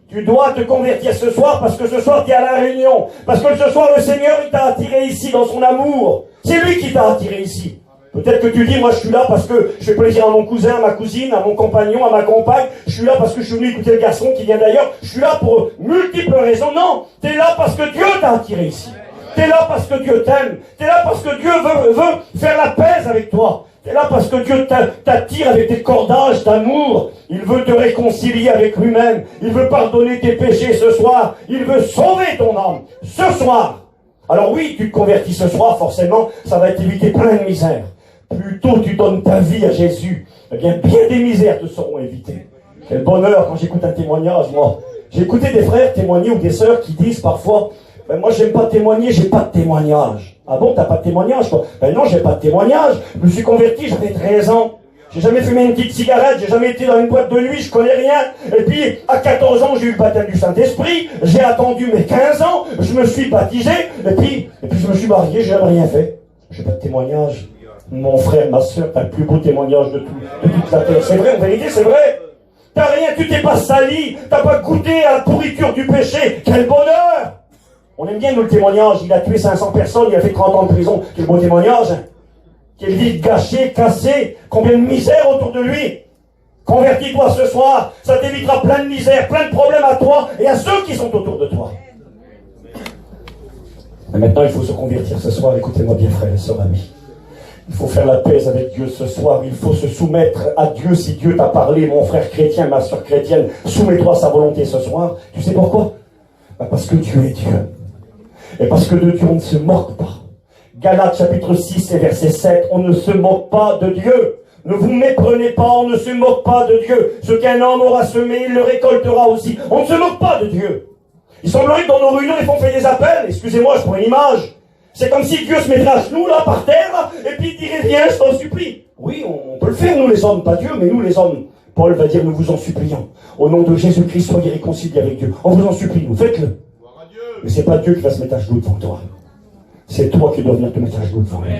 Tu dois te convertir ce soir parce que ce soir tu es à la réunion. Parce que ce soir le Seigneur il t'a attiré ici dans son amour. C'est lui qui t'a attiré ici. Peut-être que tu dis, moi je suis là parce que je fais plaisir à mon cousin, à ma cousine, à mon compagnon, à ma compagne. Je suis là parce que je suis venu écouter le garçon qui vient d'ailleurs. Je suis là pour multiples raisons. Non, tu es là parce que Dieu t'a attiré ici. Tu es là parce que Dieu t'aime. Tu es là parce que Dieu veut faire la paix avec toi. Tu es là parce que Dieu t'attire avec des cordages d'amour. Il veut te réconcilier avec lui-même. Il veut pardonner tes péchés ce soir. Il veut sauver ton âme ce soir. Alors oui, tu te convertis ce soir, forcément, ça va t'éviter plein de misères. Plus tôt tu donnes ta vie à Jésus, eh bien des misères te seront évitées. Quel bonheur quand j'écoute un témoignage, moi. J'ai écouté des frères témoigner ou des sœurs qui disent parfois, ben moi j'aime pas témoigner, j'ai pas de témoignage. Ah bon, t'as pas de témoignage toi? Ben non, j'ai pas de témoignage. Je me suis converti, j'avais 13 ans. J'ai jamais fumé une petite cigarette, j'ai jamais été dans une boîte de nuit, je connais rien. Et puis, à 14 ans, j'ai eu le baptême du Saint-Esprit, j'ai attendu mes 15 ans, je me suis baptisé, et puis je me suis marié, j'ai jamais rien fait. J'ai pas de témoignage. Mon frère, ma soeur, t'as le plus beau témoignage de toute la terre. C'est vrai, en vérité, c'est vrai. T'as rien, tu t'es pas sali, t'as pas goûté à la pourriture du péché. Quel bonheur! On aime bien nous le témoignage, il a tué 500 personnes, il a fait 30 ans de prison. Quel beau témoignage, hein. Quelle vie gâchée, cassée, combien de misère autour de lui. Convertis-toi ce soir, ça t'évitera plein de misères, plein de problèmes à toi et à ceux qui sont autour de toi. Mais maintenant, il faut se convertir ce soir. Écoutez-moi bien, frères et sœurs, amis. Il faut faire la paix avec Dieu ce soir. Il faut se soumettre à Dieu. Si Dieu t'a parlé, mon frère chrétien, ma sœur chrétienne, soumets-toi à sa volonté ce soir. Tu sais pourquoi? Parce que Dieu est Dieu. Et parce que de Dieu, on ne se moque pas. Galates chapitre 6 et verset 7, on ne se moque pas de Dieu. Ne vous méprenez pas, on ne se moque pas de Dieu. Ce qu'un homme aura semé, il le récoltera aussi. On ne se moque pas de Dieu. Il semblerait que dans nos réunions, des fois on fait des appels. Excusez-moi, je prends une image. C'est comme si Dieu se mettrait à genoux, là, par terre, là, et puis il dirait, viens, je t'en supplie. Oui, on peut le faire, nous les hommes, pas Dieu, mais nous les hommes. Paul va dire, nous vous en supplions. Au nom de Jésus-Christ, soyez réconciliés avec Dieu. On vous en supplie, nous, faites-le. Mais c'est pas Dieu qui va se mettre à genoux devant toi. C'est toi qui dois venir te mettre à genoux devant lui.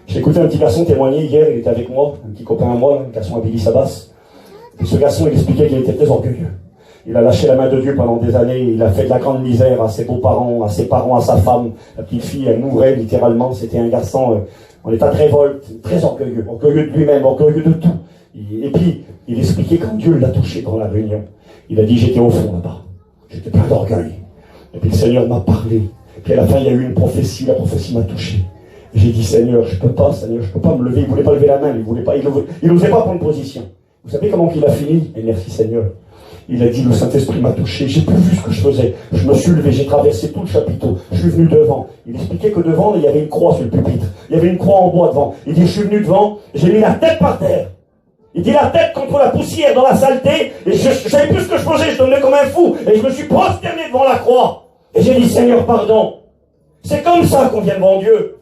J'ai écouté un petit garçon témoigner hier, il était avec moi, un petit copain à moi, un garçon à Billy Sabas. Et ce garçon, il expliquait qu'il était très orgueilleux. Il a lâché la main de Dieu pendant des années, il a fait de la grande misère à ses beaux-parents, à ses parents, à sa femme. La petite fille, elle mourait littéralement. C'était un garçon en état de révolte, très orgueilleux, orgueilleux de lui-même, orgueilleux de tout. Et puis, il expliquait quand Dieu l'a touché dans la réunion. Il a dit, j'étais au fond là-bas. J'étais plein d'orgueil. Et puis le Seigneur m'a parlé. Puis à la fin, il y a eu une prophétie, la prophétie m'a touché. Et j'ai dit, Seigneur, je peux pas me lever. Il voulait pas lever la main, il n'osait pas prendre position. Vous savez comment il a fini? Et merci Seigneur. Il a dit, le Saint-Esprit m'a touché, j'ai plus vu ce que je faisais. Je me suis levé, j'ai traversé tout le chapiteau, je suis venu devant. Il expliquait que devant, il y avait une croix sur le pupitre. Il y avait une croix en bois devant. Il dit, je suis venu devant, j'ai mis la tête par terre. Il dit, la tête contre la poussière dans la saleté, et je savais plus ce que je faisais, je devenais comme un fou, et je me suis prosterné devant la croix. Et j'ai dit, Seigneur, pardon. C'est comme ça qu'on vient devant Dieu.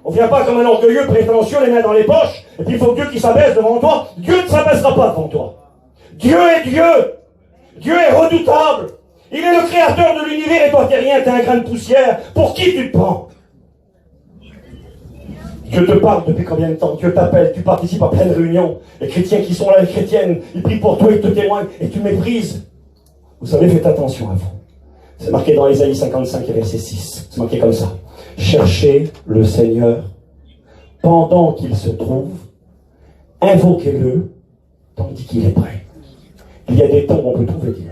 On ne vient pas comme un orgueilleux prétentieux, les mains dans les poches, et puis il faut que Dieu qui s'abaisse devant toi. Dieu ne s'abaissera pas devant toi. Dieu est Dieu. Dieu est redoutable. Il est le créateur de l'univers et toi t'es rien, t'es un grain de poussière. Pour qui tu te prends? Dieu te parle depuis combien de temps? Dieu t'appelle, tu participes à plein de réunions. Les chrétiens qui sont là, les chrétiennes, ils prient pour toi, ils te témoignent et tu méprises. Vous savez, faites attention à vous. C'est marqué dans Ésaïe 55 et verset 6. C'est marqué comme ça. Cherchez le Seigneur pendant qu'il se trouve, invoquez-le tandis qu'il est prêt. Il y a des temps où on peut trouver Dieu.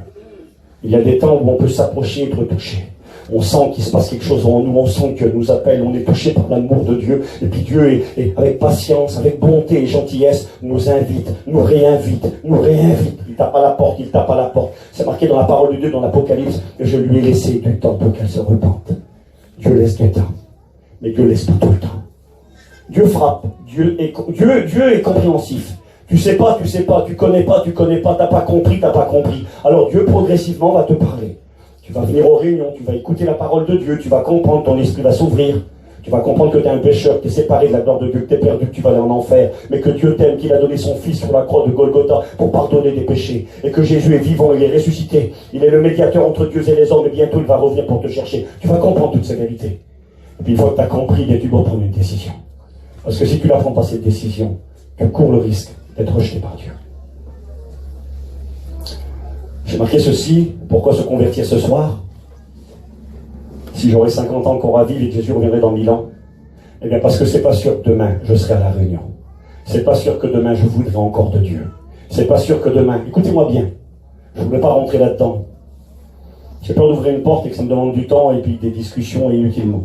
Il y a des temps où on peut s'approcher et être touché. On sent qu'il se passe quelque chose en nous, on sent que nous appelle, on est touché par l'amour de Dieu. Et puis Dieu, avec patience, avec bonté et gentillesse, nous invite, nous réinvite, nous réinvite. Il tape à la porte, il tape à la porte. C'est marqué dans la parole de Dieu, dans l'Apocalypse, que je lui ai laissé du temps pour qu'elle se repente. Dieu laisse du temps, mais Dieu laisse pas tout le temps. Dieu frappe, Dieu est compréhensif. Tu sais pas, tu connais pas, t'as pas compris. Alors Dieu progressivement va te parler. Tu vas venir aux réunions, tu vas écouter la parole de Dieu, tu vas comprendre, ton esprit va s'ouvrir. Tu vas comprendre que tu es un pécheur, que tu es séparé de la gloire de Dieu, que tu es perdu, que tu vas aller en enfer, mais que Dieu t'aime, qu'il a donné son Fils sur la croix de Golgotha pour pardonner des péchés, et que Jésus est vivant, il est ressuscité, il est le médiateur entre Dieu et les hommes, et bientôt il va revenir pour te chercher. Tu vas comprendre toutes ces vérités. Et puis une fois que tu as compris, bien, tu dois prendre une décision. Parce que si tu ne prends pas cette décision, tu cours le risque d'être rejeté par Dieu. J'ai marqué ceci, pourquoi se convertir ce soir? Si j'aurais 50 ans encore à vivre et que Jésus reviendrait dans 1000 ans, eh bien parce que c'est pas sûr que demain je serai à la réunion. C'est pas sûr que demain je voudrais encore de Dieu. C'est pas sûr que demain, écoutez-moi bien, je ne voulais pas rentrer là-dedans. J'ai peur d'ouvrir une porte et que ça me demande du temps et puis des discussions inutilement.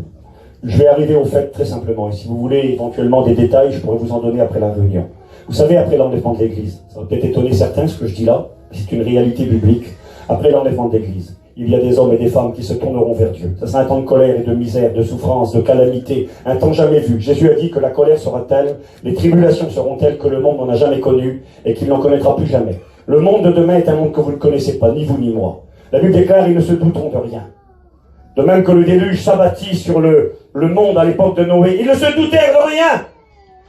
Je vais arriver au fait très simplement. Et si vous voulez éventuellement des détails, je pourrais vous en donner après la réunion. Vous savez, après l'enlèvement de l'Église, ça va peut-être étonner certains ce que je dis là, c'est une réalité biblique. Après l'enlèvement de l'Église, il y a des hommes et des femmes qui se tourneront vers Dieu. Ça sera un temps de colère et de misère, de souffrance, de calamité, un temps jamais vu. Jésus a dit que la colère sera telle, les tribulations seront telles que le monde n'en a jamais connu et qu'il n'en connaîtra plus jamais. Le monde de demain est un monde que vous ne connaissez pas, ni vous ni moi. La Bible déclare, ils ne se douteront de rien. De même que le déluge s'abattit sur le monde à l'époque de Noé, ils ne se doutèrent de rien.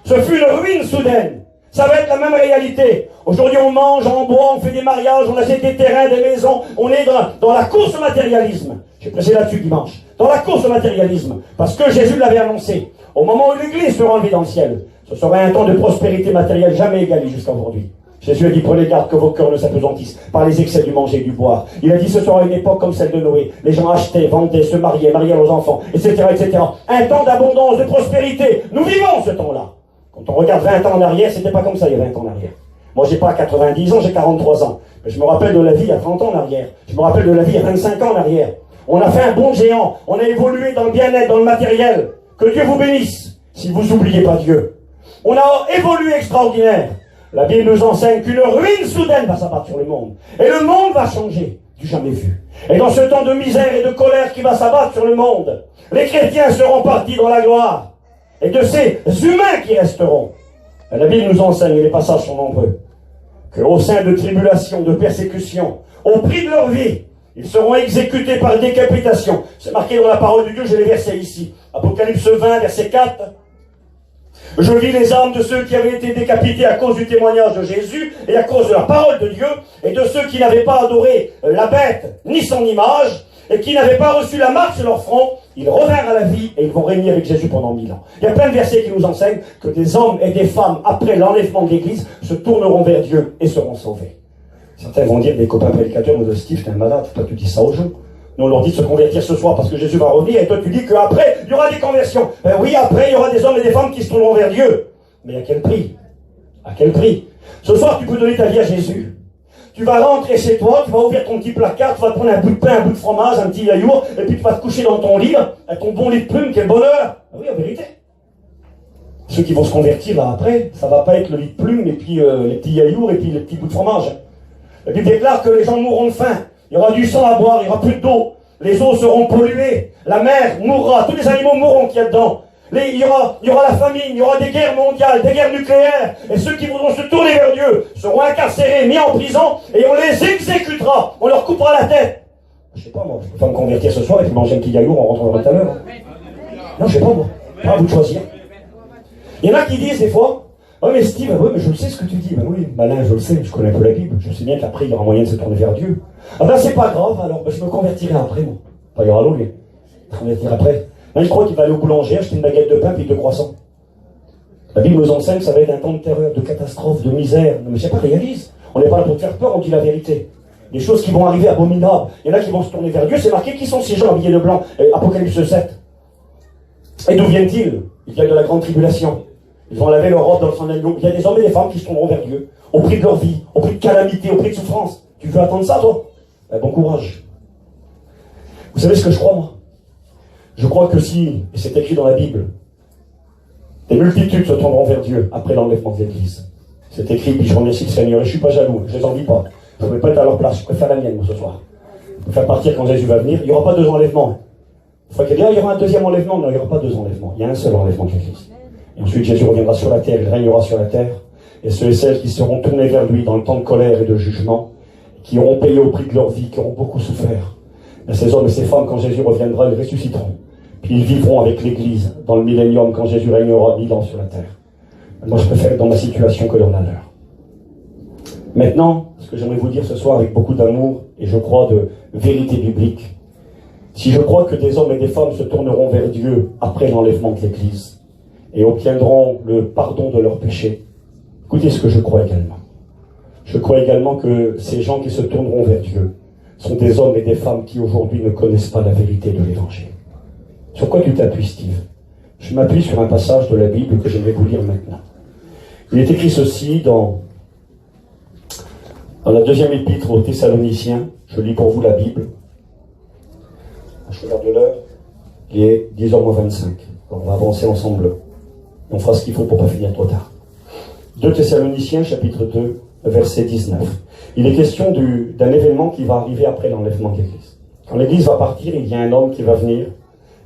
Ce fut une ruine soudaine. Ça va être la même réalité. Aujourd'hui, on mange, on boit, on fait des mariages, on achète des terrains, des maisons. On est dans la course au matérialisme. J'ai prêché là-dessus dimanche. Dans la course au matérialisme. Parce que Jésus l'avait annoncé. Au moment où l'Église sera enlevée dans le ciel, ce sera un temps de prospérité matérielle jamais égalé jusqu'à aujourd'hui. Jésus a dit, prenez garde que vos cœurs ne s'apesantissent par les excès du manger et du boire. Il a dit, ce sera une époque comme celle de Noé. Les gens achetaient, vendaient, se mariaient leurs enfants, etc., etc. Un temps d'abondance, de prospérité. Nous vivons ce temps-là. Quand on regarde 20 ans en arrière, c'était pas comme ça il y a 20 ans en arrière. Moi, j'ai pas 90 ans, j'ai 43 ans. Mais je me rappelle de la vie il y a 30 ans en arrière. Je me rappelle de la vie il y a 25 ans en arrière. On a fait un bond géant. On a évolué dans le bien-être, dans le matériel. Que Dieu vous bénisse, si vous n'oubliez pas Dieu. On a évolué extraordinaire. La Bible nous enseigne qu'une ruine soudaine va s'abattre sur le monde. Et le monde va changer, du jamais vu. Et dans ce temps de misère et de colère qui va s'abattre sur le monde, les chrétiens seront partis dans la gloire. Et de ces humains qui resteront. Et la Bible nous enseigne, et les passages sont nombreux, qu'au sein de tribulations, de persécutions, au prix de leur vie, ils seront exécutés par décapitation. C'est marqué dans la parole de Dieu, j'ai les versets ici. Apocalypse 20, verset 4. Je vis les âmes de ceux qui avaient été décapités à cause du témoignage de Jésus et à cause de la parole de Dieu, et de ceux qui n'avaient pas adoré la bête ni son image, et qui n'avaient pas reçu la marque sur leur front. Ils revinrent à la vie et ils vont régner avec Jésus pendant 1000 ans. Il y a plein de versets qui nous enseignent que des hommes et des femmes, après l'enlèvement de l'Église, se tourneront vers Dieu et seront sauvés. Certains vont dire, des copains prédicateurs, nous disent, Steve, t'es un malade, toi tu dis ça aux gens. Nous on leur dit de se convertir ce soir parce que Jésus va revenir, et toi tu dis qu'après, il y aura des conversions. Ben oui, après, il y aura des hommes et des femmes qui se tourneront vers Dieu. Mais à quel prix? À quel prix? Ce soir, tu peux donner ta vie à Jésus. Tu vas rentrer chez toi, tu vas ouvrir ton petit placard, tu vas te prendre un bout de pain, un bout de fromage, un petit yaourt, et puis tu vas te coucher dans ton lit, avec ton bon lit de plume, quel bonheur! Ah oui, en vérité. Ceux qui vont se convertir là après, ça va pas être le lit de plume, et puis les petits yaourts, et puis les petits bouts de fromage. La Bible déclare que les gens mourront de faim. Il y aura du sang à boire, il n'y aura plus d'eau. Les eaux seront polluées. La mer mourra, tous les animaux mourront qu'il y a dedans. Il y aura la famine, il y aura des guerres mondiales, des guerres nucléaires, et ceux qui voudront se tourner vers Dieu seront incarcérés, mis en prison, et on les exécutera, on leur coupera la tête. Je sais pas moi, je peux pas me convertir ce soir et puis manger un petit yaourt en rentrant tout à l'heure. Non, je sais pas moi, pas à vous de choisir. Il y en a qui disent des fois, oh mais Steve, oui, mais je le sais ce que tu dis. Ben oui, malin, je le sais, je connais un peu la Bible, je sais bien qu'après il y aura moyen de se tourner vers Dieu. Ah ben c'est pas grave, alors ben, je me convertirai après moi. Pas il y aura l'eau, lui. Je me convertirai après. Là, je crois qu'il va aller au boulanger, acheter une baguette de pain puis 2 croissants. La Bible nous enseigne que ça va être un temps de terreur, de catastrophe, de misère. Non, mais c'est pas réaliste. On n'est pas là pour te faire peur, on dit la vérité. Des choses qui vont arriver abominables. Il y en a qui vont se tourner vers Dieu. C'est marqué qui sont ces gens habillés de blanc. Apocalypse 7. Et d'où viennent-ils? Ils viennent de la grande tribulation. Ils vont laver leur robe dans le sang d'agneau. Il y a des hommes et des femmes qui se tourneront vers Dieu. Au prix de leur vie, au prix de calamité, au prix de souffrance. Tu veux attendre ça, toi? Ben, bon courage. Vous savez ce que je crois, moi? Je crois que si, et c'est écrit dans la Bible, des multitudes se tourneront vers Dieu après l'enlèvement de l'Église. C'est écrit, puis je remercie le Seigneur, et je ne suis pas jaloux, je ne les envie pas. Je ne veux pas être à leur place, je préfère la mienne, moi, ce soir. Je préfère partir quand Jésus va venir. Il n'y aura pas 2 enlèvements. Il faut qu'il y ait un deuxième enlèvement. Non, il n'y aura pas 2 enlèvements. Il y a un seul enlèvement de l'Église. Et ensuite, Jésus reviendra sur la terre, il régnera sur la terre. Et ceux et celles qui seront tournés vers lui dans le temps de colère et de jugement, qui auront payé au prix de leur vie, qui auront beaucoup souffert, et ces hommes et ces femmes, quand Jésus reviendra, ils ressusciteront. Puis ils vivront avec l'Église dans le millénium quand Jésus régnera 1000 ans sur la terre. Moi, je préfère être dans ma situation que dans la leur. Maintenant, ce que j'aimerais vous dire ce soir avec beaucoup d'amour, et je crois de vérité biblique, si je crois que des hommes et des femmes se tourneront vers Dieu après l'enlèvement de l'Église et obtiendront le pardon de leurs péchés, écoutez ce que je crois également. Je crois également que ces gens qui se tourneront vers Dieu sont des hommes et des femmes qui aujourd'hui ne connaissent pas la vérité de l'Évangile. Sur quoi tu t'appuies, Steve? Je m'appuie sur un passage de la Bible que je vais vous lire maintenant. Il est écrit ceci dans la deuxième épître aux Thessaloniciens. Je lis pour vous la Bible. Je regarde l'heure. Il est 10h25. Alors on va avancer ensemble. On fera ce qu'il faut pour ne pas finir trop tard. 2 Thessaloniciens, chapitre 2, verset 19. Il est question d'un événement qui va arriver après l'enlèvement de l'Église. Quand l'Église va partir, il y a un homme qui va venir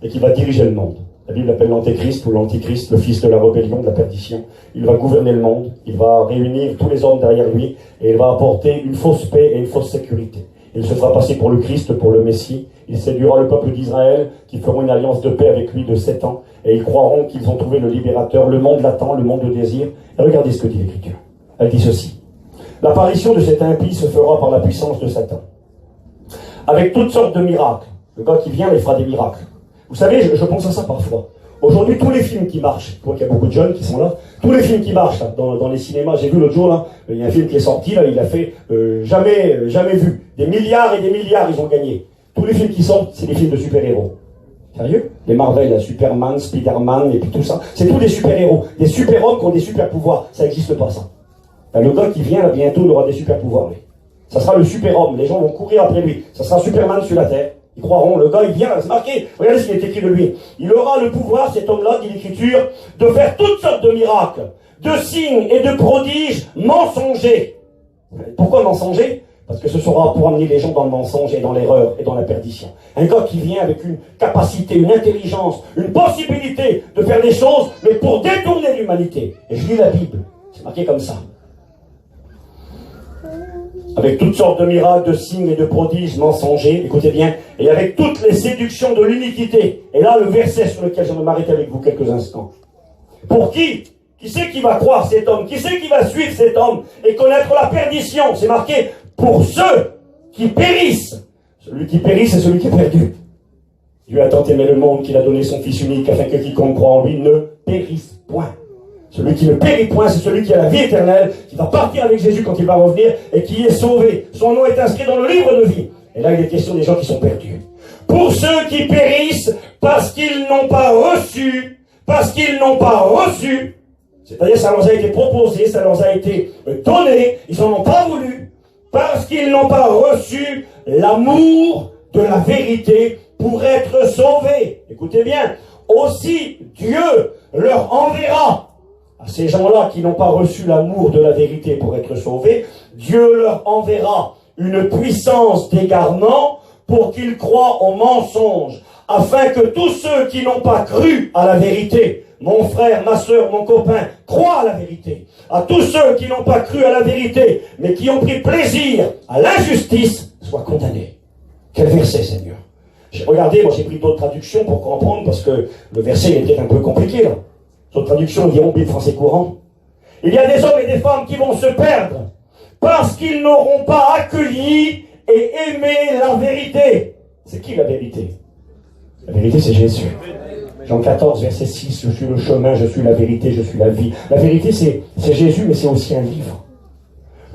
et qui va diriger le monde. La Bible appelle l'Antéchrist ou l'Antichrist, le fils de la rébellion, de la perdition. Il va gouverner le monde, il va réunir tous les hommes derrière lui et il va apporter une fausse paix et une fausse sécurité. Il se fera passer pour le Christ, pour le Messie. Il séduira le peuple d'Israël qui feront une alliance de paix avec lui de 7 ans et ils croiront qu'ils ont trouvé le libérateur. Le monde l'attend, le monde le désire. Et regardez ce que dit l'Écriture. Elle dit ceci. L'apparition de cet impie se fera par la puissance de Satan, avec toutes sortes de miracles. Le gars qui vient, il fera des miracles. Vous savez, je pense à ça parfois. Aujourd'hui, tous les films qui marchent, je vois qu'il y a beaucoup de jeunes qui sont là, tous les films qui marchent là, dans les cinémas, j'ai vu l'autre jour, là, il y a un film qui est sorti, là, il a fait jamais vu. Des milliards et des milliards, ils ont gagné. Tous les films qui sortent, c'est des films de super-héros. Sérieux? Les Marvel, là, Superman, Spider-Man, et puis tout ça, c'est tous des super-héros. Des super-hommes qui ont des super-pouvoirs. Ça n'existe pas, ça. Ben, le gars qui vient, là, bientôt, il aura des super-pouvoirs, lui. Ça sera le super-homme, les gens vont courir après lui. Ça sera Superman sur la Terre. Ils croiront, le gars il vient, c'est marqué, regardez ce qui est écrit de lui. Il aura le pouvoir, cet homme-là, dit l'Écriture, de faire toutes sortes de miracles, de signes et de prodiges mensongers. Pourquoi mensongers? Parce que ce sera pour amener les gens dans le mensonge et dans l'erreur et dans la perdition. Un gars qui vient avec une capacité, une intelligence, une possibilité de faire des choses, mais pour détourner l'humanité. Et je lis la Bible, c'est marqué comme ça. Avec toutes sortes de miracles, de signes et de prodiges mensongers, écoutez bien, et avec toutes les séductions de l'iniquité. Et là, le verset sur lequel je vais m'arrêter avec vous quelques instants. Pour qui? Qui c'est qui va croire cet homme? Qui c'est qui va suivre cet homme et connaître la perdition? C'est marqué, pour ceux qui périssent. Celui qui périt, c'est celui qui est perdu. Dieu a tant aimé le monde qu'il a donné son Fils unique afin que quiconque croit en lui ne périsse point. Celui qui ne périt point, c'est celui qui a la vie éternelle, qui va partir avec Jésus quand il va revenir et qui est sauvé. Son nom est inscrit dans le livre de vie. Et là, il est question des gens qui sont perdus. Pour ceux qui périssent parce qu'ils n'ont pas reçu, c'est-à-dire ça leur a été proposé, ça leur a été donné, ils n'en ont pas voulu, parce qu'ils n'ont pas reçu l'amour de la vérité pour être sauvés. Écoutez bien, aussi Dieu leur enverra à ces gens-là qui n'ont pas reçu l'amour de la vérité pour être sauvés, Dieu leur enverra une puissance d'égarement pour qu'ils croient au mensonge, afin que tous ceux qui n'ont pas cru à la vérité, mon frère, ma soeur, mon copain, croient à la vérité. À tous ceux qui n'ont pas cru à la vérité, mais qui ont pris plaisir à l'injustice, soient condamnés. Quel verset, Seigneur? Regardez, moi j'ai pris d'autres traductions pour comprendre, parce que le verset est peut-être un peu compliqué, là. D'autres traductions diront Bible français courant. Il y a des hommes et des femmes qui vont se perdre parce qu'ils n'auront pas accueilli et aimé la vérité. C'est qui la vérité? La vérité, c'est Jésus. Jean 14, verset 6, je suis le chemin, je suis la vérité, je suis la vie. La vérité, c'est Jésus, mais c'est aussi un livre.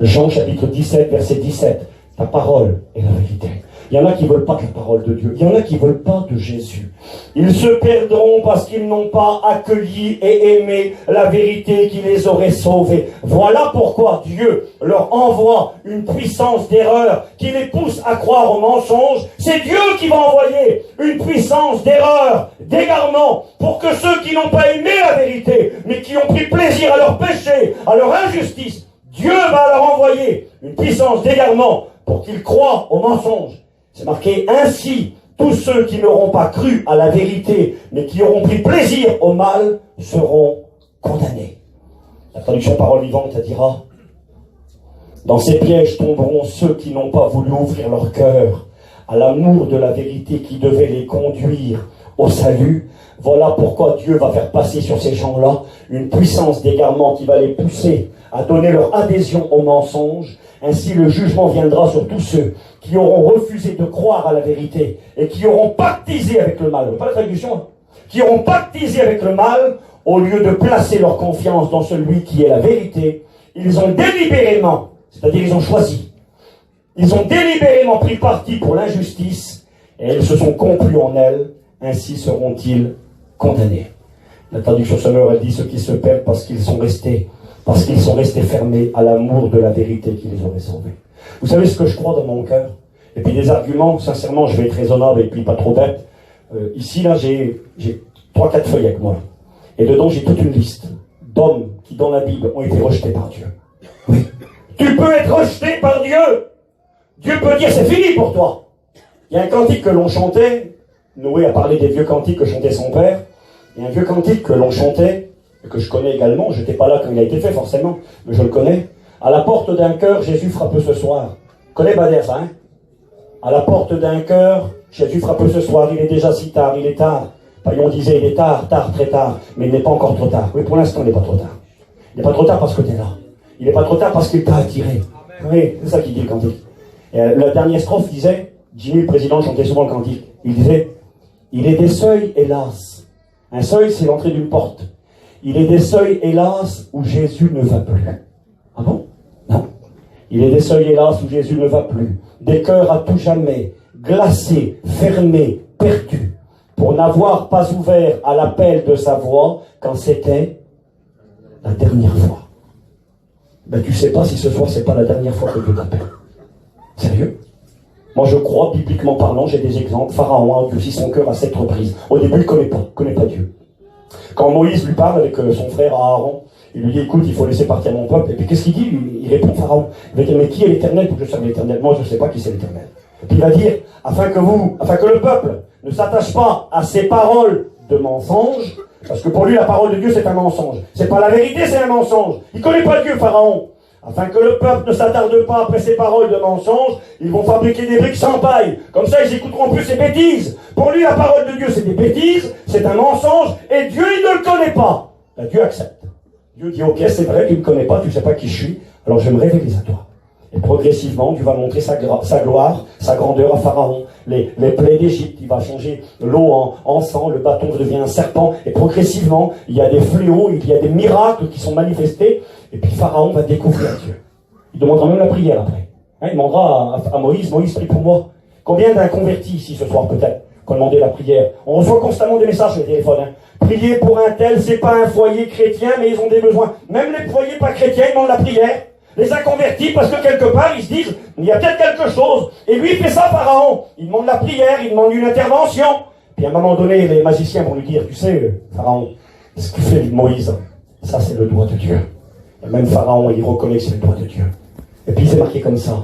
Jean chapitre 17, verset 17, ta parole est la vérité. Il y en a qui ne veulent pas de la parole de Dieu. Il y en a qui ne veulent pas de Jésus. Ils se perdront parce qu'ils n'ont pas accueilli et aimé la vérité qui les aurait sauvés. Voilà pourquoi Dieu leur envoie une puissance d'erreur qui les pousse à croire au mensonge. C'est Dieu qui va envoyer une puissance d'erreur, d'égarement, pour que ceux qui n'ont pas aimé la vérité, mais qui ont pris plaisir à leur péché, à leur injustice, Dieu va leur envoyer une puissance d'égarement pour qu'ils croient au mensonge. C'est marqué ainsi, tous ceux qui n'auront pas cru à la vérité, mais qui auront pris plaisir au mal, seront condamnés. La traduction parole vivante dira, dans ces pièges tomberont ceux qui n'ont pas voulu ouvrir leur cœur à l'amour de la vérité qui devait les conduire au salut. Voilà pourquoi Dieu va faire passer sur ces gens-là une puissance d'égarement qui va les pousser à donner leur adhésion au mensonge. Ainsi le jugement viendra sur tous ceux qui auront refusé de croire à la vérité et qui auront pactisé avec le mal. Pas la traduction, hein. Qui auront pactisé avec le mal au lieu de placer leur confiance dans celui qui est la vérité. Ils ont délibérément, C'est-à-dire ils ont choisi. Ils ont délibérément pris parti pour l'injustice et ils se sont complus en elle, ainsi seront-ils condamnés. La traduction Sommer, elle dit ceux qui se perdent parce qu'ils sont restés fermés à l'amour de la vérité qui les aurait sauvés. Vous savez ce que je crois dans mon cœur? Et puis des arguments, sincèrement, je vais être raisonnable et puis pas trop bête. Ici, là, j'ai 3-4 feuilles avec moi. Et dedans, j'ai toute une liste d'hommes qui, dans la Bible, ont été rejetés par Dieu. Oui. Tu peux être rejeté par Dieu. Dieu peut dire, c'est fini pour toi. Il y a un cantique que l'on chantait. Noé a parlé des vieux cantiques que chantait son père. Il y a un vieux cantique que l'on chantait, et que je connais également. Je n'étais pas là quand il a été fait, forcément, mais je le connais. À la porte d'un cœur, Jésus frappe ce soir. Connais Bader, ça, hein? À la porte d'un cœur, Jésus frappe ce soir. Il est déjà si tard, il est tard. Paillon disait, il est tard, très tard, mais il n'est pas encore trop tard. Oui, pour l'instant, il n'est pas trop tard. Il n'est pas trop tard parce que tu es là. Il n'est pas trop tard parce qu'il t'a attiré. Oui, c'est ça qu'il dit le cantique. Et la dernière strophe disait, Jimmy, le président, chantait souvent le cantique. Il disait, il est des seuils, hélas. Un seuil, c'est l'entrée d'une porte. Il est des seuils, hélas, où Jésus ne va plus. Ah bon? Non. Il est des seuils, hélas, où Jésus ne va plus. Des cœurs à tout jamais, glacés, fermés, perdus, pour n'avoir pas ouvert à l'appel de sa voix quand c'était la dernière fois. Ben tu sais pas si ce soir c'est pas la dernière fois que Dieu t'appelle. Sérieux? Moi je crois, bibliquement parlant, j'ai des exemples. Pharaon a endurci son cœur à 7 reprises. Au début il connaît pas Dieu. Quand Moïse lui parle avec son frère Aaron, il lui dit écoute, il faut laisser partir mon peuple. Et puis qu'est-ce qu'il dit? Il répond Pharaon. Il va dire mais qui est l'Éternel pour que je serve l'Éternel? Moi je ne sais pas qui c'est l'Éternel. Et puis il va dire afin que le peuple ne s'attache pas à ces paroles de mensonges, parce que pour lui la parole de Dieu c'est un mensonge. C'est pas la vérité, c'est un mensonge. Il connaît pas Dieu, Pharaon. Afin que le peuple ne s'attarde pas après ces paroles de mensonges, ils vont fabriquer des briques sans paille. Comme ça, ils écouteront plus ces bêtises. Pour lui, la parole de Dieu, c'est des bêtises, c'est un mensonge, et Dieu, il ne le connaît pas. Ben, Dieu accepte. Dieu dit, ok, c'est vrai, tu ne me connais pas, tu ne sais pas qui je suis, alors je vais me révéler à toi. Et progressivement, Dieu va montrer sa gloire, sa grandeur à Pharaon. Les plaies d'Égypte, il va changer l'eau en sang, le bâton devient un serpent, et progressivement, il y a des fléaux, il y a des miracles qui sont manifestés, et puis Pharaon va découvrir Dieu. Il demandera même la prière après. Hein, il demandera à Moïse, Moïse prie pour moi. Combien d'inconvertis ici ce soir peut-être qui ont demandé la prière? On reçoit constamment des messages sur le téléphone. Hein. Prier pour un tel, c'est pas un foyer chrétien, mais ils ont des besoins. Même les foyers pas chrétiens, ils demandent la prière. Les inconvertis, parce que quelque part, ils se disent, il y a peut-être quelque chose. Et lui, il fait ça, Pharaon. Il demande la prière, il demande une intervention. Puis à un moment donné, les magiciens vont lui dire, tu sais, Pharaon, ce que fait Moïse, ça c'est le doigt de Dieu. Et même Pharaon, il reconnaît que c'est le doigt de Dieu. Et puis c'est marqué comme ça.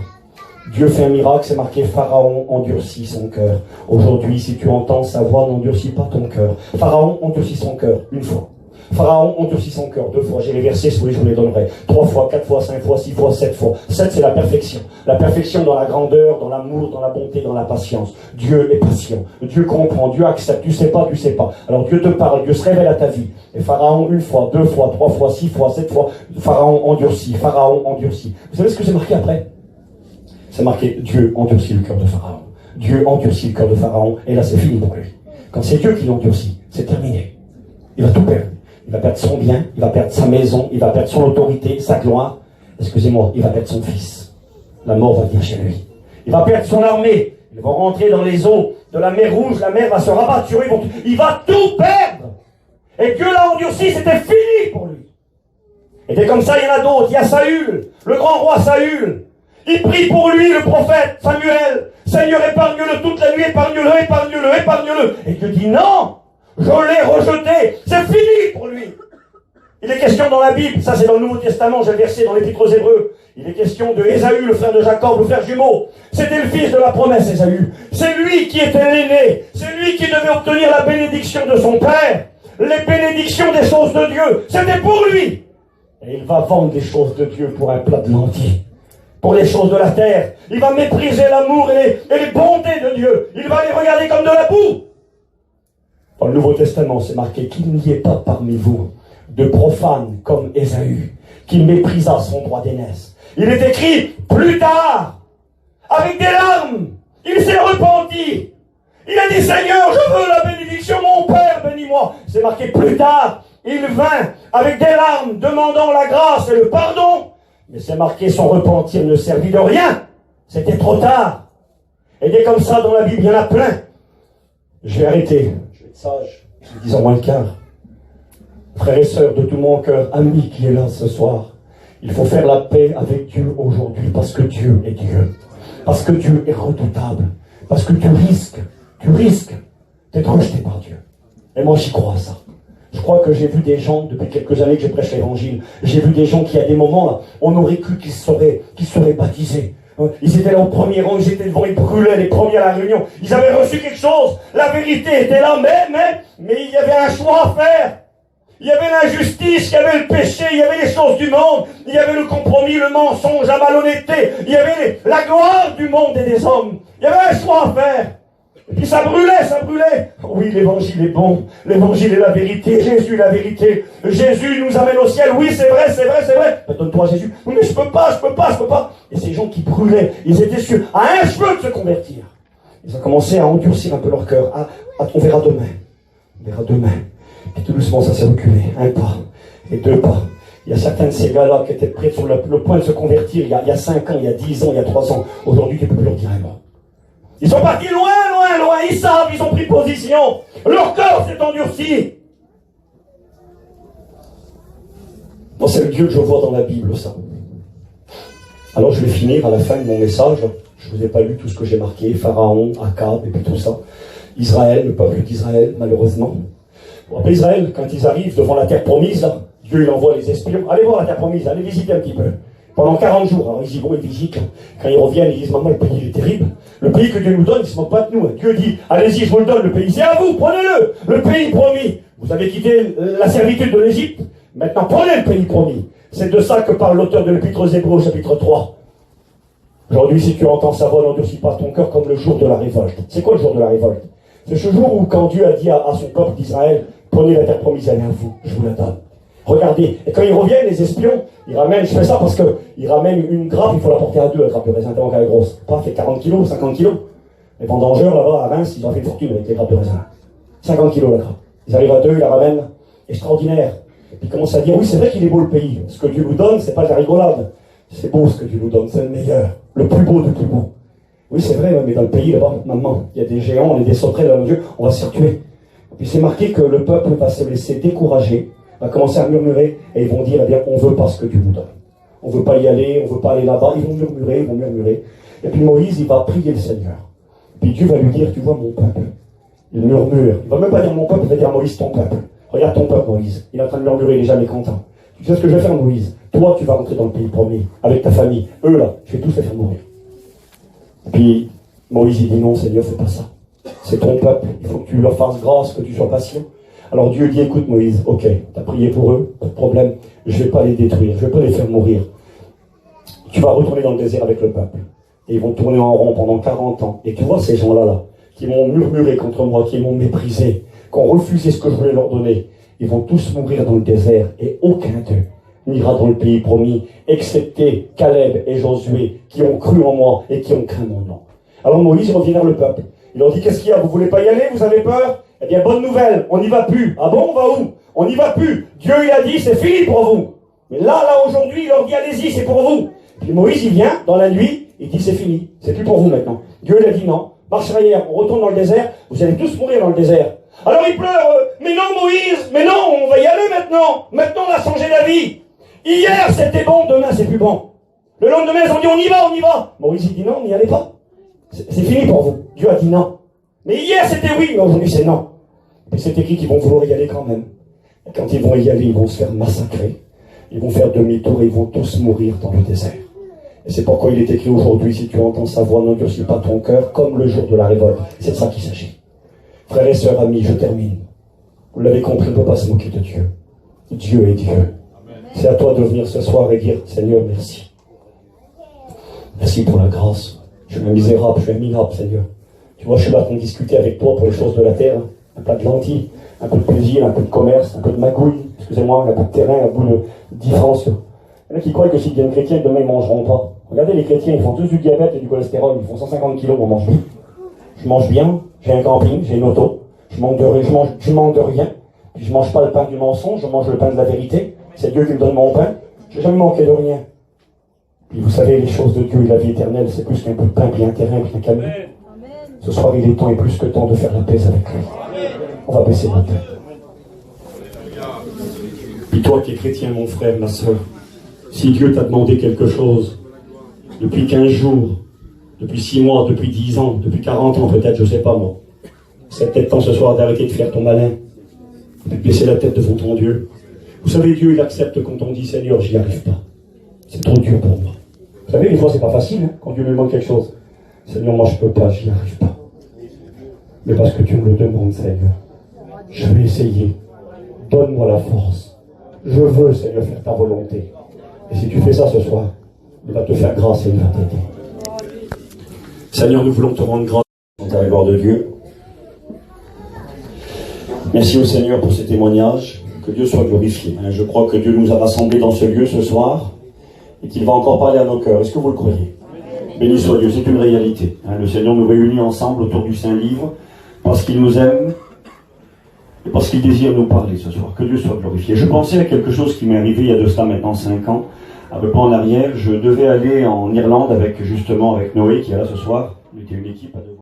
Dieu fait un miracle, c'est marqué Pharaon endurcit son cœur. Aujourd'hui, si tu entends sa voix, n'endurcis pas ton cœur. Pharaon endurcit son cœur, une fois. Pharaon endurcit son cœur, 2 fois. J'ai les versets, si vous voulez, je vous les donnerai. 3 fois, 4 fois, 5 fois, 6 fois, 7 fois. 7, c'est la perfection. La perfection dans la grandeur, dans l'amour, dans la bonté, dans la patience. Dieu est patient. Dieu comprend, Dieu accepte. Tu sais pas, tu sais pas. Alors Dieu te parle, Dieu se révèle à ta vie. Et Pharaon, 1 fois, 2 fois, 3 fois, 6 fois, 7 fois. Pharaon endurcit, Pharaon endurcit. Vous savez ce que c'est marqué après? C'est marqué, Dieu endurcit le cœur de Pharaon. Dieu endurcit le cœur de Pharaon. Et là, c'est fini pour lui. Quand c'est Dieu qui l'endurcit, c'est terminé. Il va tout perdre. Il va perdre son bien, il va perdre sa maison, il va perdre son autorité, sa gloire. Excusez-moi, il va perdre son fils. La mort va venir chez lui. Il va perdre son armée. Ils vont rentrer dans les eaux de la mer Rouge. La mer va se rabattre sur eux. Il va tout perdre. Et Dieu l'a endurci, c'était fini pour lui. Et c'est comme ça, il y en a d'autres. Il y a Saül, le grand roi Saül. Il prie pour lui, le prophète Samuel. Seigneur, épargne-le toute la nuit, épargne-le, épargne-le, épargne-le. Et Dieu dit non. Je l'ai rejeté, c'est fini pour lui. Il est question dans la Bible, ça c'est dans le Nouveau Testament, j'ai le verset dans l'Épître aux Hébreux. Il est question de Ésaü, le frère de Jacob, le frère jumeau. C'était le fils de la promesse, Ésaü. C'est lui qui était l'aîné, c'est lui qui devait obtenir la bénédiction de son père, les bénédictions des choses de Dieu. C'était pour lui. Et il va vendre les choses de Dieu pour un plat de lentilles. Pour les choses de la terre. Il va mépriser l'amour et les bontés de Dieu. Il va les regarder comme de la boue. Dans le Nouveau Testament, c'est marqué qu'il n'y ait pas parmi vous de profanes comme Ésaü, qui méprisa son droit d'aînesse. Il est écrit, plus tard, avec des larmes, il s'est repenti. Il a dit, Seigneur, je veux la bénédiction, mon Père, bénis-moi. C'est marqué, plus tard, il vint avec des larmes, demandant la grâce et le pardon. Mais c'est marqué, son repentir ne servit de rien. C'était trop tard. Et des comme ça dans la Bible, il y en a plein. Je vais arrêter. Je vais être sage. Je 10 ans moins le quart. Frères et sœurs de tout mon cœur, amis qui est là ce soir, il faut faire la paix avec Dieu aujourd'hui parce que Dieu est Dieu. Parce que Dieu est redoutable. Parce que tu risques d'être rejeté par Dieu. Et moi j'y crois à ça. Je crois que j'ai vu des gens, depuis quelques années que je prêche l'évangile, j'ai vu des gens qui à des moments là, on aurait cru qu'ils seraient baptisés. Ils étaient là au premier rang, ils étaient devant, ils brûlaient les premiers à la réunion. Ils avaient reçu quelque chose. La vérité était là, mais il y avait un choix à faire. Il y avait l'injustice, il y avait le péché, il y avait les choses du monde, il y avait le compromis, le mensonge, la malhonnêteté, il y avait la gloire du monde et des hommes. Il y avait un choix à faire. Et puis ça brûlait. Oui, l'évangile est bon. L'évangile est la vérité. Jésus est la vérité. Jésus nous amène au ciel. Oui, c'est vrai. Donne-toi Jésus. Oui, mais je peux pas. Et ces gens qui brûlaient, ils étaient sûrs, à un cheveu de se convertir. Ils ont commencé à endurcir un peu leur cœur. On verra demain. Et tout doucement, ça s'est reculé. Un pas et 2 pas. Il y a certains de ces gars-là qui étaient prêts sur le point de se convertir il y a 5 ans, il y a 10 ans, il y a 3 ans. Aujourd'hui, tu ne peux plus leur dire un mot. Ils sont partis loin. Ils savent, ils ont pris position. Leur cœur s'est endurci. Bon, c'est le Dieu que je vois dans la Bible, ça. Alors, je vais finir à la fin de mon message. Je ne vous ai pas lu tout ce que j'ai marqué. Pharaon, Akab, et puis tout ça. Israël, le peuple d'Israël, malheureusement. Bon, après Israël, quand ils arrivent devant la terre promise, là, Dieu il envoie les espions. Allez voir la terre promise, allez visiter un petit peu. Pendant 40 jours, alors ils y vont, ils visitent. Quand ils reviennent, ils disent, maman, le pays est terrible. Le pays que Dieu nous donne, il ne se moque pas de nous. Dieu dit, allez-y, je vous le donne, le pays, c'est à vous, prenez-le. Le pays promis. Vous avez quitté la servitude de l'Égypte. Maintenant, prenez le pays promis. C'est de ça que parle l'auteur de l'Épître aux Hébreux, chapitre 3. Aujourd'hui, si tu entends sa voix, n'endurcis pas ton cœur comme le jour de la révolte. C'est quoi le jour de la révolte? C'est ce jour où, quand Dieu a dit à son peuple d'Israël, prenez la terre promise, elle est à vous, je vous la donne. Regardez. Et quand ils reviennent, les espions, ils ramènent, je fais ça parce qu'ils ramènent une grappe, il faut la porter à 2, la grappe de raisin, tellement qu'elle est grosse. Pas fait 40 kilos, 50 kilos. Les vendangeurs, là-bas, à Reims, ils ont fait une fortune avec les grappes de raisin. 50 kilos, la grappe. Ils arrivent à 2, ils la ramènent. Extraordinaire. Et puis ils commencent à dire, oui, c'est vrai qu'il est beau le pays. Ce que Dieu nous donne, c'est pas de la rigolade. C'est beau ce que Dieu nous donne, c'est le meilleur. Le plus beau du plus beau. Oui, c'est vrai, mais dans le pays, là-bas, maman, il y a des géants, on est des sauterelles dans nos yeux, on va se faire tuer. Et puis c'est marqué que le peuple va se laisser décourager, va commencer à murmurer, et ils vont dire, eh bien, on veut pas ce que Dieu nous donne. On veut pas y aller, on veut pas aller là-bas. Ils vont murmurer. Et puis Moïse, il va prier le Seigneur. Puis Dieu va lui dire, tu vois mon peuple. Il murmure. Il va même pas dire mon peuple, il va dire Moïse, ton peuple. Regarde ton peuple, Moïse. Il est en train de murmurer, il est jamais content. Tu sais ce que je vais faire, Moïse? Toi, tu vas rentrer dans le pays promis, avec ta famille. Eux, là, je vais tous les faire mourir. Puis Moïse, il dit, non, Seigneur, fais pas ça. C'est ton peuple. Il faut que tu leur fasses grâce, que tu sois patient. Alors Dieu dit, écoute Moïse, ok, tu as prié pour eux, pas de problème, je ne vais pas les détruire, je ne vais pas les faire mourir. Tu vas retourner dans le désert avec le peuple. Et ils vont tourner en rond pendant 40 ans. Et tu vois ces gens-là, qui m'ont murmuré contre moi, qui m'ont méprisé, qui ont refusé ce que je voulais leur donner, ils vont tous mourir dans le désert. Et aucun d'eux n'ira dans le pays promis, excepté Caleb et Josué, qui ont cru en moi et qui ont craint mon nom. Alors Moïse revient vers le peuple. Il leur dit, qu'est-ce qu'il y a? Vous voulez pas y aller? Vous avez peur? Eh bien, bonne nouvelle, on n'y va plus. Ah bon, on va où? On n'y va plus. Dieu, il a dit, c'est fini pour vous. Mais là, aujourd'hui, il leur dit, allez-y, c'est pour vous. Puis Moïse, il vient, dans la nuit, il dit, c'est fini. C'est plus pour vous maintenant. Dieu, il a dit, non. Marche arrière, on retourne dans le désert. Vous allez tous mourir dans le désert. Alors il pleure, mais non, Moïse, mais non, on va y aller maintenant. Maintenant, on a changé d'avis. Hier, c'était bon, demain, c'est plus bon. Le lendemain, ils ont dit, on y va. Moïse, il dit, non, n'y allez pas. C'est fini pour vous. Dieu a dit non. Mais hier, c'était oui, mais aujourd'hui, c'est non. Et c'est écrit qu'ils vont vouloir y aller quand même. Et quand ils vont y aller, ils vont se faire massacrer. Ils vont faire demi-tour et ils vont tous mourir dans le désert. Et c'est pourquoi il est écrit aujourd'hui, si tu entends sa voix, n'endurcis pas ton cœur, comme le jour de la révolte. C'est de ça qu'il s'agit. Frères et sœurs, amis, je termine. Vous l'avez compris, on ne peut pas se moquer de Dieu. Dieu est Dieu. C'est à toi de venir ce soir et dire, Seigneur, merci. Merci pour la grâce. Je suis un misérable, je suis un minable, Seigneur. Tu vois, je suis là pour discuter avec toi pour les choses de la terre. Un plat de lentilles, un peu de plaisir, un peu de commerce, un peu de magouille, excusez-moi, un peu de terrain, un bout de différence. Il y en a qui croient que s'ils deviennent chrétiens, demain ils ne mangeront pas. Regardez les chrétiens, ils font tous du diabète et du cholestérol, ils font 150 kilos, on mange bien. Je mange bien, j'ai un camping, j'ai une auto, je manque de rien, puis je mange pas le pain du mensonge, je mange le pain de la vérité. C'est Dieu qui me donne mon pain, je n'ai jamais manqué de rien. Puis vous savez, les choses de Dieu et la vie éternelle, c'est plus qu'un peu de pain, puis un terrain, puis un camion. Ce soir, il est temps et plus que temps de faire la paix avec lui. On va baisser notre tête. Puis toi qui es chrétien, mon frère, ma soeur, si Dieu t'a demandé quelque chose, depuis 15 jours, depuis 6 mois, depuis 10 ans, depuis 40 ans peut-être, je ne sais pas moi, c'est peut-être temps ce soir d'arrêter de faire ton malin, de baisser la tête devant ton Dieu. Vous savez, Dieu, il accepte quand on dit, Seigneur, j'y arrive pas. C'est trop dur pour moi. Vous savez, une fois, c'est pas facile, hein, quand Dieu me demande quelque chose. Seigneur, moi, je peux pas, j'y arrive pas. Mais parce que tu me le demandes, Seigneur, je vais essayer. Donne-moi la force. Je veux, Seigneur, faire ta volonté. Et si tu fais ça ce soir, il va te faire grâce et il va t'aider. Seigneur, nous voulons te rendre grâce dans la gloire de Dieu. Merci au Seigneur pour ces témoignages. Que Dieu soit glorifié. Je crois que Dieu nous a rassemblés dans ce lieu ce soir et qu'il va encore parler à nos cœurs. Est-ce que vous le croyez? Béni soit Dieu, c'est une réalité. Le Seigneur nous réunit ensemble autour du Saint-Livre parce qu'il nous aime et parce qu'il désire nous parler ce soir. Que Dieu soit glorifié. Je pensais à quelque chose qui m'est arrivé il y a de cela maintenant 5 ans. Un peu en arrière, je devais aller en Irlande avec Noé qui est là ce soir. On était une équipe à deux.